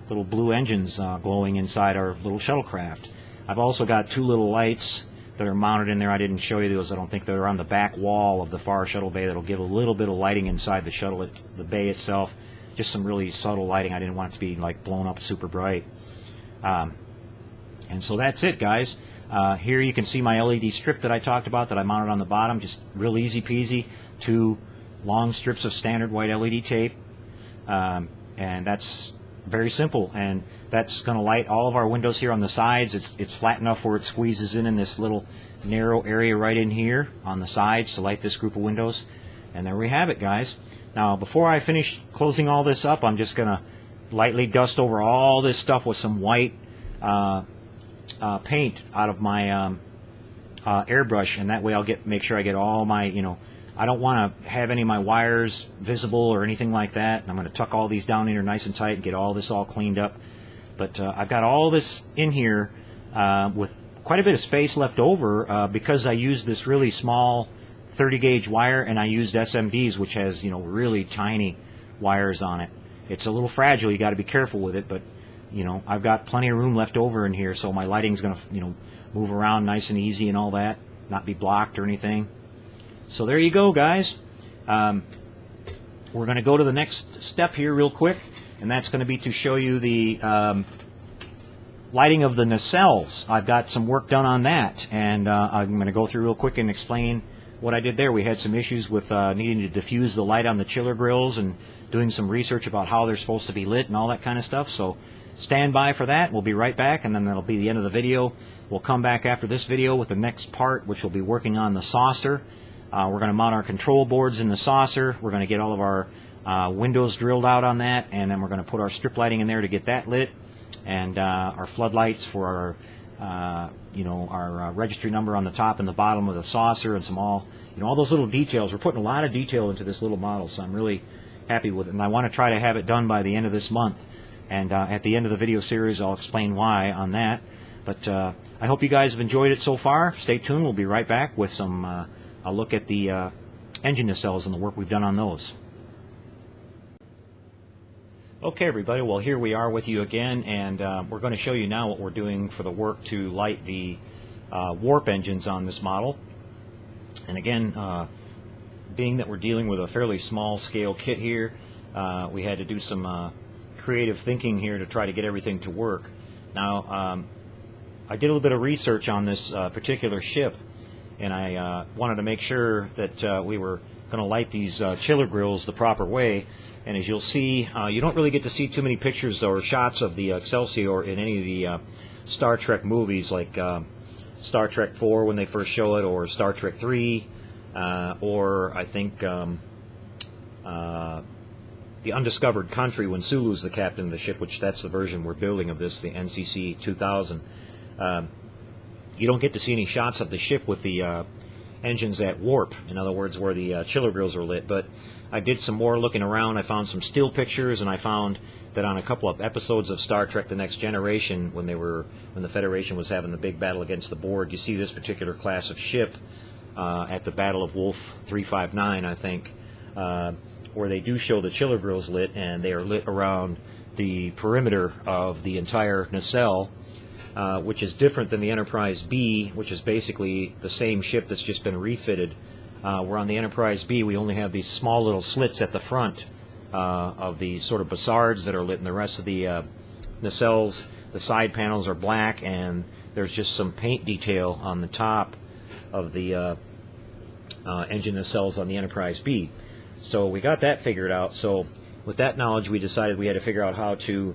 little blue engines glowing inside our little shuttlecraft. I've also got two little lights that are mounted in there. I didn't show you those. I don't think they're on the back wall of the far shuttle bay. That'll give a little bit of lighting inside the shuttle, the bay itself. Just some really subtle lighting. I didn't want it to be like blown up super bright. And so that's it, guys. Here you can see my LED strip that I talked about that I mounted on the bottom. Just real easy peasy. Two long strips of standard white LED tape. And that's very simple. And that's going to light all of our windows here on the sides. It's flat enough where it squeezes in this little narrow area right in here on the sides to light this group of windows. And there we have it, guys. Now, before I finish closing all this up, I'm just going to lightly dust over all this stuff with some white paint out of my airbrush, and that way I'll make sure I get all my, I don't want to have any of my wires visible or anything like that. And I'm going to tuck all these down in here nice and tight and get all this all cleaned up. But I've got all this in here with quite a bit of space left over because I used this really small 30 gauge wire, and I used SMDs, which has really tiny wires on it. It's a little fragile. You got to be careful with it, but I've got plenty of room left over in here, so my lighting's going to move around nice and easy and all that, not be blocked or anything. So there you go, guys. We're going to go to the next step here real quick, and that's going to be to show you the lighting of the nacelles. I've got some work done on that, and I'm going to go through real quick and explain what I did there. We had some issues with needing to diffuse the light on the chiller grills and doing some research about how they're supposed to be lit and all that kind of stuff. So stand by for that. We'll be right back, and then that'll be the end of the video. We'll come back after this video with the next part, which will be working on the saucer. We're going to mount our control boards in the saucer. We're going to get all of our windows drilled out on that, and then we're going to put our strip lighting in there to get that lit, and our floodlights for our our registry number on the top and the bottom of the saucer, and some all those little details. We're putting a lot of detail into this little model, so I'm really happy with it, and I want to try to have it done by the end of this month. And at the end of the video series, I'll explain why on that. But I hope you guys have enjoyed it so far. Stay tuned. We'll be right back with some a look at the engine nacelles and the work we've done on those. Okay, everybody, well, here we are with you again, and we're going to show you now what we're doing for the work to light the warp engines on this model. And again, being that we're dealing with a fairly small scale kit here, we had to do some creative thinking here to try to get everything to work. Now, I did a little bit of research on this particular ship, and I wanted to make sure that we were going to light these chiller grills the proper way. And as you'll see, you don't really get to see too many pictures or shots of the Excelsior in any of the Star Trek movies, like Star Trek 4 when they first show it, or Star Trek 3, or I think The Undiscovered Country when Sulu's the captain of the ship, which that's the version we're building of this, the NCC 2000. You don't get to see any shots of the ship with the engines at warp, in other words, where the chiller grills are lit. But I did some more looking around. I found some still pictures, and I found that on a couple of episodes of Star Trek: The Next Generation, when the Federation was having the big battle against the Borg, you see this particular class of ship at the Battle of Wolf 359, I think, where they do show the chiller grills lit, and they are lit around the perimeter of the entire nacelle, which is different than the Enterprise B, which is basically the same ship that's just been refitted. Where on the Enterprise B we only have these small little slits at the front of the sort of bassards that are lit, and the rest of the nacelles, the side panels are black, and there's just some paint detail on the top of the engine nacelles on the Enterprise B. So we got that figured out. So with that knowledge, we decided we had to figure out how to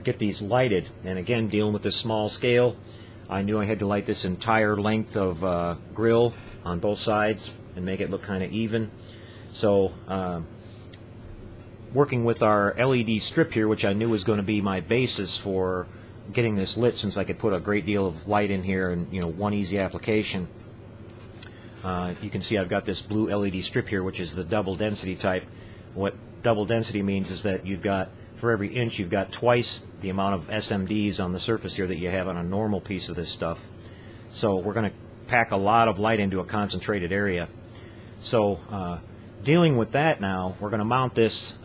get these lighted. And again, dealing with this small scale, I knew I had to light this entire length of grill on both sides and make it look kind of even. So working with our LED strip here, which I knew was going to be my basis for getting this lit, since I could put a great deal of light in here in one easy application. You can see I've got this blue LED strip here, which is the double density type. What double density means is that you've got, for every inch, you've got twice the amount of SMDs on the surface here that you have on a normal piece of this stuff. So we're going to pack a lot of light into a concentrated area. So dealing with that now, we're going to mount this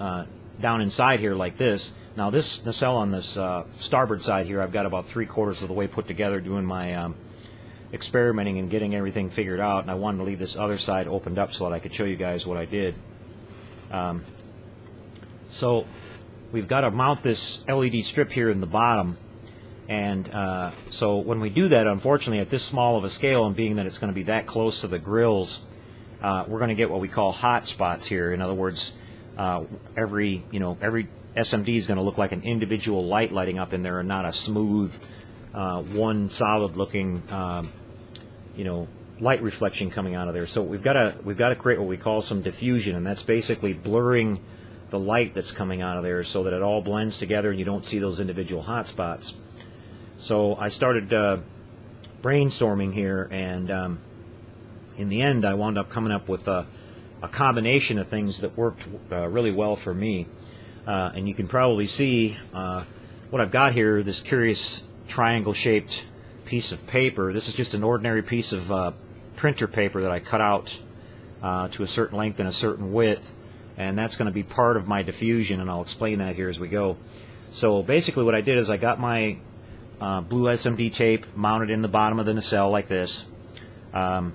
down inside here like this. Now this nacelle on this starboard side here, I've got about 3/4 of the way put together doing my experimenting and getting everything figured out, and I wanted to leave this other side opened up so that I could show you guys what I did. So we've got to mount this LED strip here in the bottom, and so when we do that, unfortunately at this small of a scale, and being that it's going to be that close to the grills, we're going to get what we call hot spots here. In other words, every SMD is going to look like an individual light lighting up in there, and not a smooth one solid looking light reflection coming out of there. So we've got to create what we call some diffusion, and that's basically blurring the light that's coming out of there so that it all blends together and you don't see those individual hot spots. So I started brainstorming here, and in the end I wound up coming up with a combination of things that worked really well for me. And you can probably see what I've got here, this curious triangle shaped piece of paper. This is just an ordinary piece of printer paper that I cut out to a certain length and a certain width, and that's going to be part of my diffusion, and I'll explain that here as we go. So basically what I did is I got my blue SMD tape mounted in the bottom of the nacelle like this, and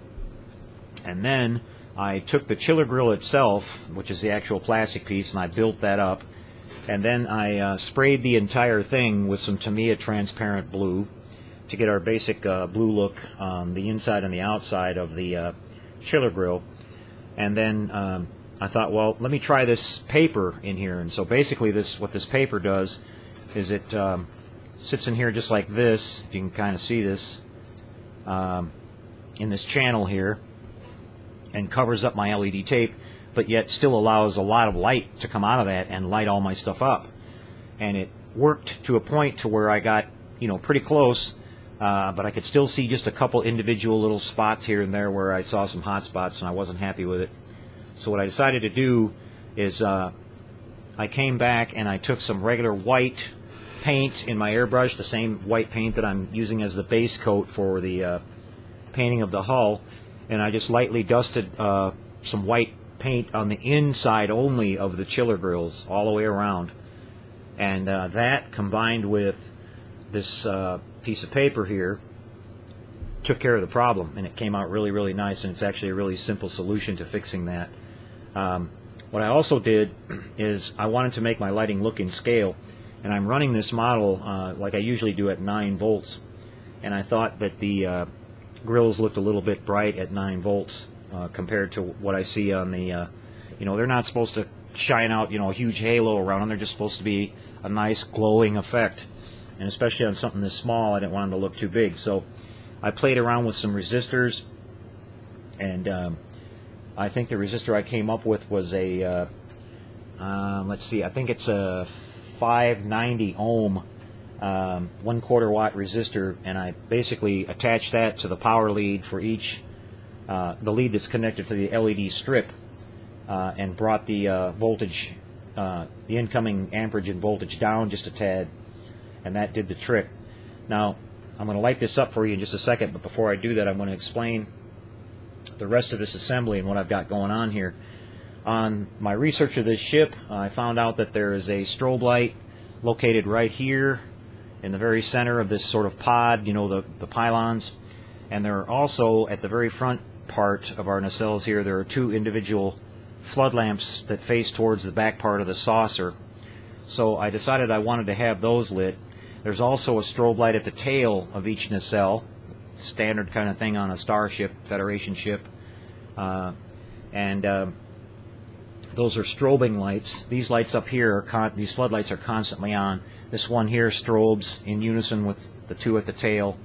then I took the chiller grill itself, which is the actual plastic piece, and I built that up. And then I sprayed the entire thing with some Tamiya transparent blue to get our basic blue look on the inside and the outside of the chiller grill. And then I thought, well, let me try this paper in here. And so basically what this paper does is it sits in here just like this, if you can kind of see this, in this channel here, and covers up my LED tape, but yet still allows a lot of light to come out of that and light all my stuff up. And it worked to a point to where I got pretty close, but I could still see just a couple individual little spots here and there where I saw some hot spots, and I wasn't happy with it. So what I decided to do is I came back and I took some regular white paint in my airbrush, the same white paint that I'm using as the base coat for the painting of the hull, and I just lightly dusted some white paint on the inside only of the chiller grills all the way around. And that, combined with this piece of paper here, took care of the problem, and it came out really, really nice, and it's actually a really simple solution to fixing that. What I also did is I wanted to make my lighting look in scale, and I'm running this model like I usually do at 9 volts, and I thought that the grills looked a little bit bright at 9 volts compared to what I see on the, they're not supposed to shine out, a huge halo around them. They're just supposed to be a nice glowing effect. And especially on something this small, I didn't want them to look too big. So I played around with some resistors, and I think the resistor I came up with was a, let's see, I think it's a 590 ohm 1/4 watt resistor, and I basically attached that to the power lead for each, the lead that's connected to the LED strip, and brought the voltage, the incoming amperage and voltage down just a tad, and that did the trick. Now I'm going to light this up for you in just a second, but before I do that, I'm going to explain the rest of this assembly and what I've got going on here. On my research of this ship, I found out that there is a strobe light located right here in the very center of this sort of pod, the pylons. And there are also, at the very front part of our nacelles here, there are 2 individual flood lamps that face towards the back part of the saucer. So I decided I wanted to have those lit. There's also a strobe light at the tail of each nacelle, standard kind of thing on a starship, Federation ship. Those are strobing lights. These lights up here, these floodlights are constantly on. This one here strobes in unison with the 2 at the tail.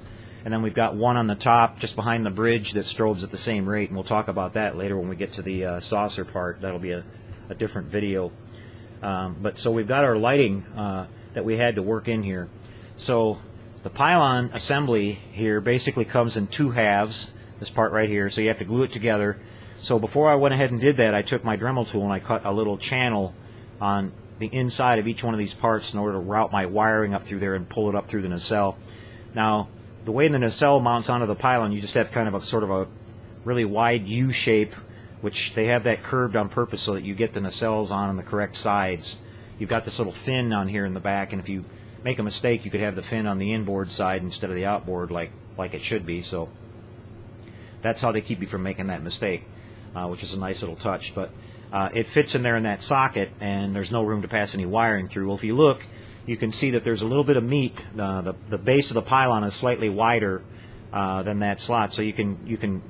And then we've got one on the top, just behind the bridge, that strobes at the same rate. And we'll talk about that later when we get to the saucer part. That'll be a different video. So we've got our lighting that we had to work in here. So the pylon assembly here basically comes in 2 halves, this part right here. So you have to glue it together. So before I went ahead and did that, I took my Dremel tool and I cut a little channel on the inside of each one of these parts in order to route my wiring up through there and pull it up through the nacelle. Now, the way the nacelle mounts onto the pylon, you just have kind of a sort of a really wide U shape, which they have that curved on purpose so that you get the nacelles on the correct sides. You've got this little fin on here in the back, and if you make a mistake, you could have the fin on the inboard side instead of the outboard like it should be. So that's how they keep you from making that mistake. Which is a nice little touch, but it fits in there in that socket, and there's no room to pass any wiring through. Well, if you look, you can see that there's a little bit of meat. The base of the pylon is slightly wider than that slot, so you can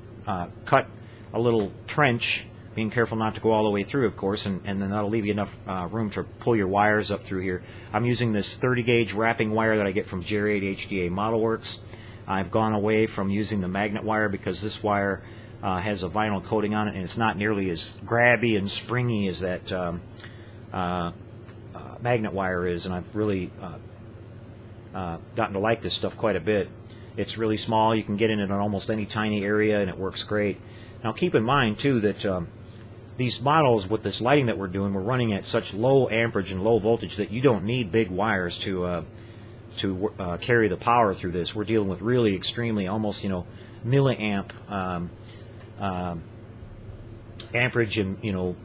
cut a little trench, being careful not to go all the way through, of course, and then that'll leave you enough room to pull your wires up through here. I'm using this 30 gauge wrapping wire that I get from Jerry at HDA Model Works. I've gone away from using the magnet wire because this wire has a vinyl coating on it, and it's not nearly as grabby and springy as that magnet wire is, and I've really gotten to like this stuff quite a bit. It's really small. You can get in it on almost any tiny area, and it works great. Now keep in mind too that these models with this lighting that we're doing, we're running at such low amperage and low voltage that you don't need big wires to carry the power through this. We're dealing with really extremely, almost milliamp amperage and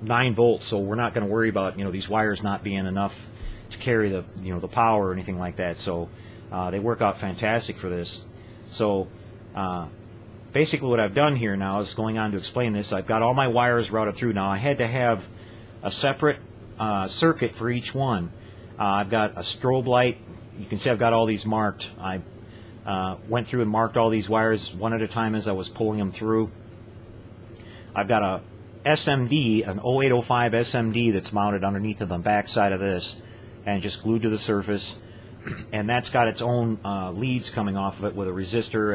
9 volts, so we're not going to worry about these wires not being enough to carry the the power or anything like that. So they work out fantastic for this. So basically what I've done here now is going on to explain this. I've got all my wires routed through. Now I had to have a separate circuit for each one. I've got a strobe light. You can see I've got all these marked. I went through and marked all these wires one at a time as I was pulling them through. I've got a SMD, an 0805 SMD that's mounted underneath of the back side of this and just glued to the surface, and that's got its own leads coming off of it with a resistor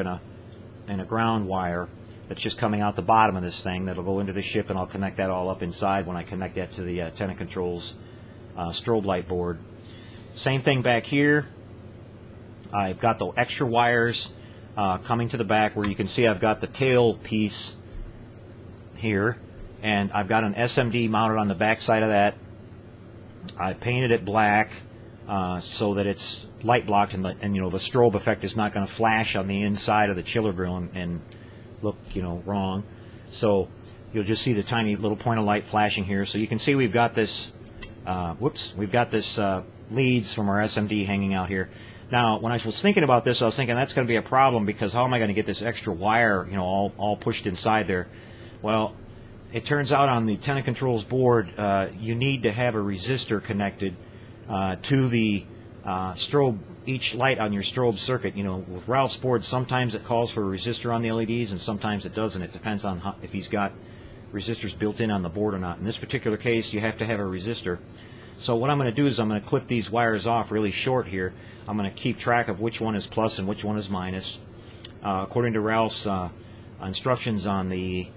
and a ground wire that's just coming out the bottom of this thing that'll go into the ship, and I'll connect that all up inside when I connect that to the Tenant Controls strobe light board. Same thing back here. I've got the extra wires coming to the back where you can see I've got the tail piece here, and I've got an SMD mounted on the back side of that. I painted it black so that it's light blocked, and the strobe effect is not going to flash on the inside of the chiller grill and look wrong. So you'll just see the tiny little point of light flashing here. So you can see we've got this we've got this leads from our SMD hanging out here. Now, when I was thinking about this, I was thinking that's going to be a problem, because how am I going to get this extra wire, all pushed inside there? Well, it turns out on the Tenant Controls board, you need to have a resistor connected to the strobe, each light on your strobe circuit. You know, with Ralph's board, sometimes it calls for a resistor on the LEDs and sometimes it doesn't. It depends on if he's got resistors built in on the board or not. In this particular case, you have to have a resistor. So what I'm going to do is I'm going to clip these wires off really short here. I'm going to keep track of which one is plus and which one is minus. According to Ralph's instructions on the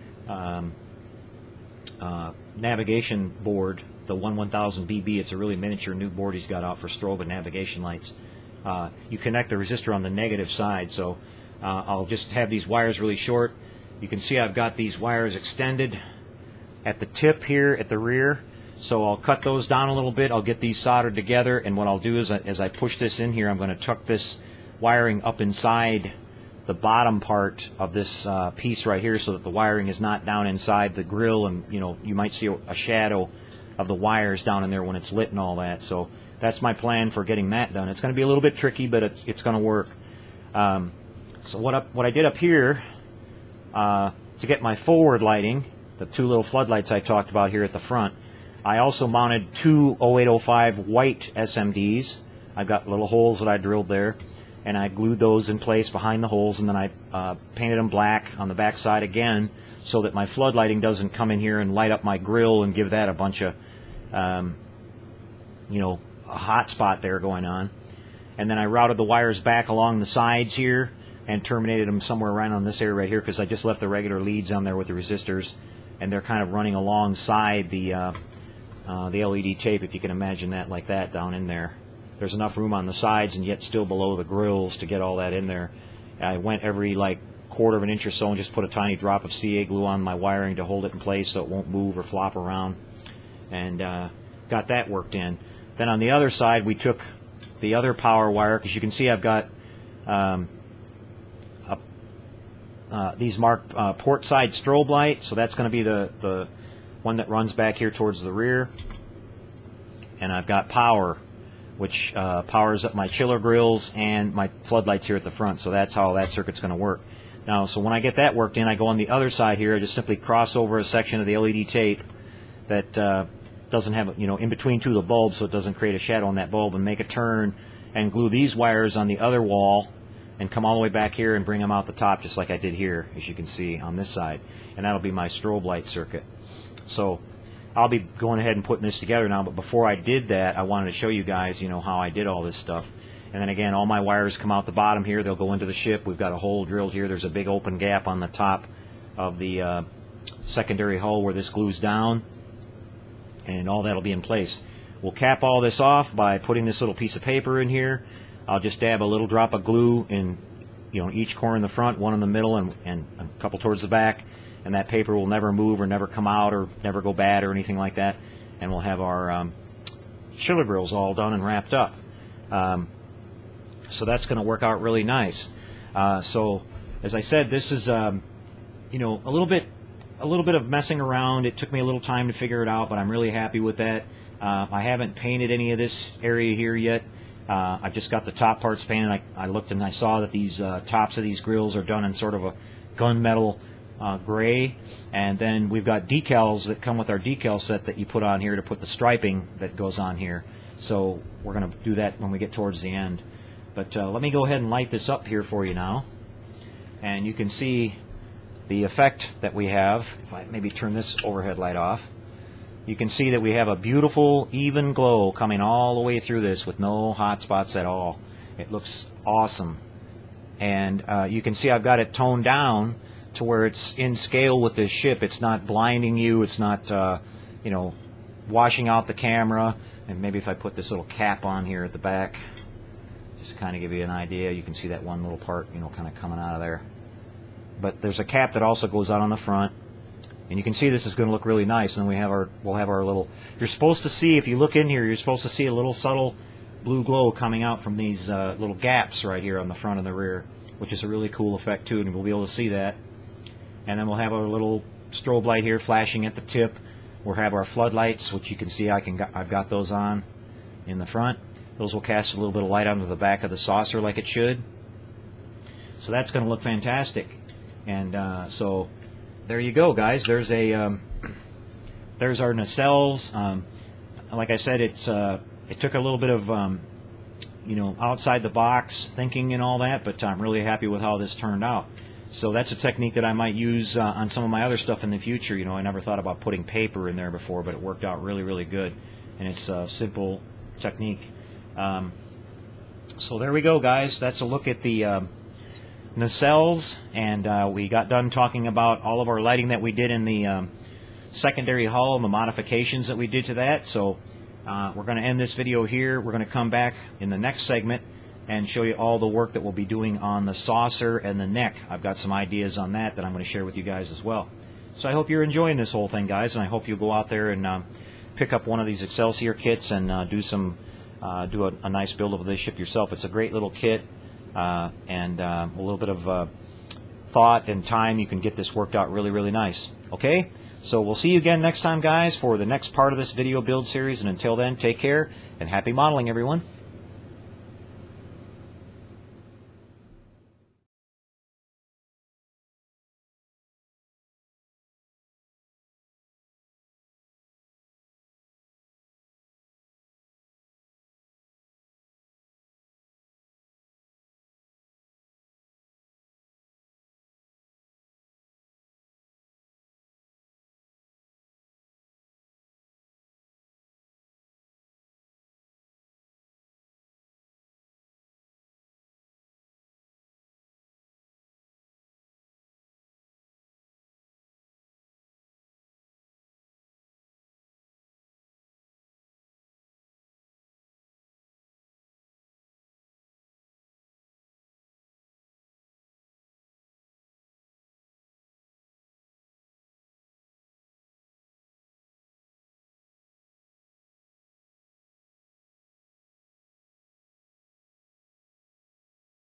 navigation board, the 1000 BB, it's a really miniature new board he's got out for strobe and navigation lights. You connect the resistor on the negative side, so I'll just have these wires really short. You can see I've got these wires extended at the tip here at the rear, so I'll cut those down a little bit. I'll get these soldered together, and what I'll do is as I push this in here, I'm going to tuck this wiring up inside the bottom part of this piece right here so that the wiring is not down inside the grill, and you know, you might see a shadow of the wires down in there when it's lit and all that. So that's my plan for getting that done. It's going to be a little bit tricky, but it's going to work. So what I did up here to get my forward lighting, the two little floodlights I talked about here at the front, I also mounted two 0805 white SMDs. I've got little holes that I drilled there, and I glued those in place behind the holes, and then I painted them black on the back side again so that my floodlighting doesn't come in here and light up my grill and give that a bunch of, you know, a hot spot there going on. And then I routed the wires back along the sides here and terminated them somewhere around on this area right here, because I just left the regular leads on there with the resistors, and they're kind of running alongside the LED tape, if you can imagine that, like that down in there. There's enough room on the sides and yet still below the grills to get all that in there. I went every like quarter of an inch or so and just put a tiny drop of CA glue on my wiring to hold it in place so it won't move or flop around, and got that worked in. Then on the other side we took the other power wire, because you can see I've got these marked port side strobe light, so that's going to be the one that runs back here towards the rear. And I've got power, which powers up my chiller grills and my floodlights here at the front. So that's how that circuit's going to work. Now, so when I get that worked in, I go on the other side here. I just simply cross over a section of the LED tape that doesn't have, you know, in between two of the bulbs, so it doesn't create a shadow on that bulb, and make a turn and glue these wires on the other wall and come all the way back here and bring them out the top, just like I did here, as you can see on this side. And that'll be my strobe light circuit. So I'll be going ahead and putting this together now, but before I did that, I wanted to show you guys, you know, how I did all this stuff. And then again, all my wires come out the bottom here. They'll go into the ship. We've got a hole drilled here. There's a big open gap on the top of the secondary hull where this glues down, and all that'll be in place. We'll cap all this off by putting this little piece of paper in here. I'll just dab a little drop of glue in, you know, each corner in the front, one in the middle, and a couple towards the back. And that paper will never move or never come out or never go bad or anything like that. And we'll have our chiller grills all done and wrapped up. So that's going to work out really nice. So as I said, this is you know, a little bit of messing around. It took me a little time to figure it out, but I'm really happy with that. I haven't painted any of this area here yet. I've just got the top parts painted. I looked and I saw that these tops of these grills are done in sort of a gunmetal gray, and then we've got decals that come with our decal set that you put on here to put the striping that goes on here. So we're going to do that when we get towards the end. But let me go ahead and light this up here for you now, and you can see the effect that we have. If I maybe turn this overhead light off, you can see that we have a beautiful even glow coming all the way through this with no hot spots at all. It looks awesome. And you can see I've got it toned down to where it's in scale with this ship. It's not blinding you. It's not you know, washing out the camera. And maybe if I put this little cap on here at the back, just to kind of give you an idea, you can see that one little part, you know, kind of coming out of there. But there's a cap that also goes out on the front, and you can see this is going to look really nice. And then we'll have our little. You're supposed to see, if you look in here, you're supposed to see a little subtle blue glow coming out from these little gaps right here on the front and the rear, which is a really cool effect too, and we'll be able to see that. And then we'll have our little strobe light here flashing at the tip. We'll have our floodlights, which you can see I've got those on in the front. Those will cast a little bit of light onto the back of the saucer like it should. So that's going to look fantastic. And so there you go, guys. There's our nacelles. Like I said, it took a little bit of outside the box thinking and all that, but I'm really happy with how this turned out. So that's a technique that I might use on some of my other stuff in the future. I never thought about putting paper in there before, but it worked out really, really good. And it's a simple technique. So there we go, guys. That's a look at the nacelles, and we got done talking about all of our lighting that we did in the secondary hull and the modifications that we did to that. So we're going to end this video here. We're going to come back in the next segment and show you all the work that we'll be doing on the saucer and the neck. I've got some ideas on that I'm going to share with you guys as well. So I hope you're enjoying this whole thing, guys, and I hope you'll go out there and pick up one of these Excelsior kits and do a nice build of this ship yourself. It's a great little kit, and a little bit of thought and time, you can get this worked out really, really nice. Okay? So we'll see you again next time, guys, for the next part of this video build series, and until then, take care and happy modeling, everyone.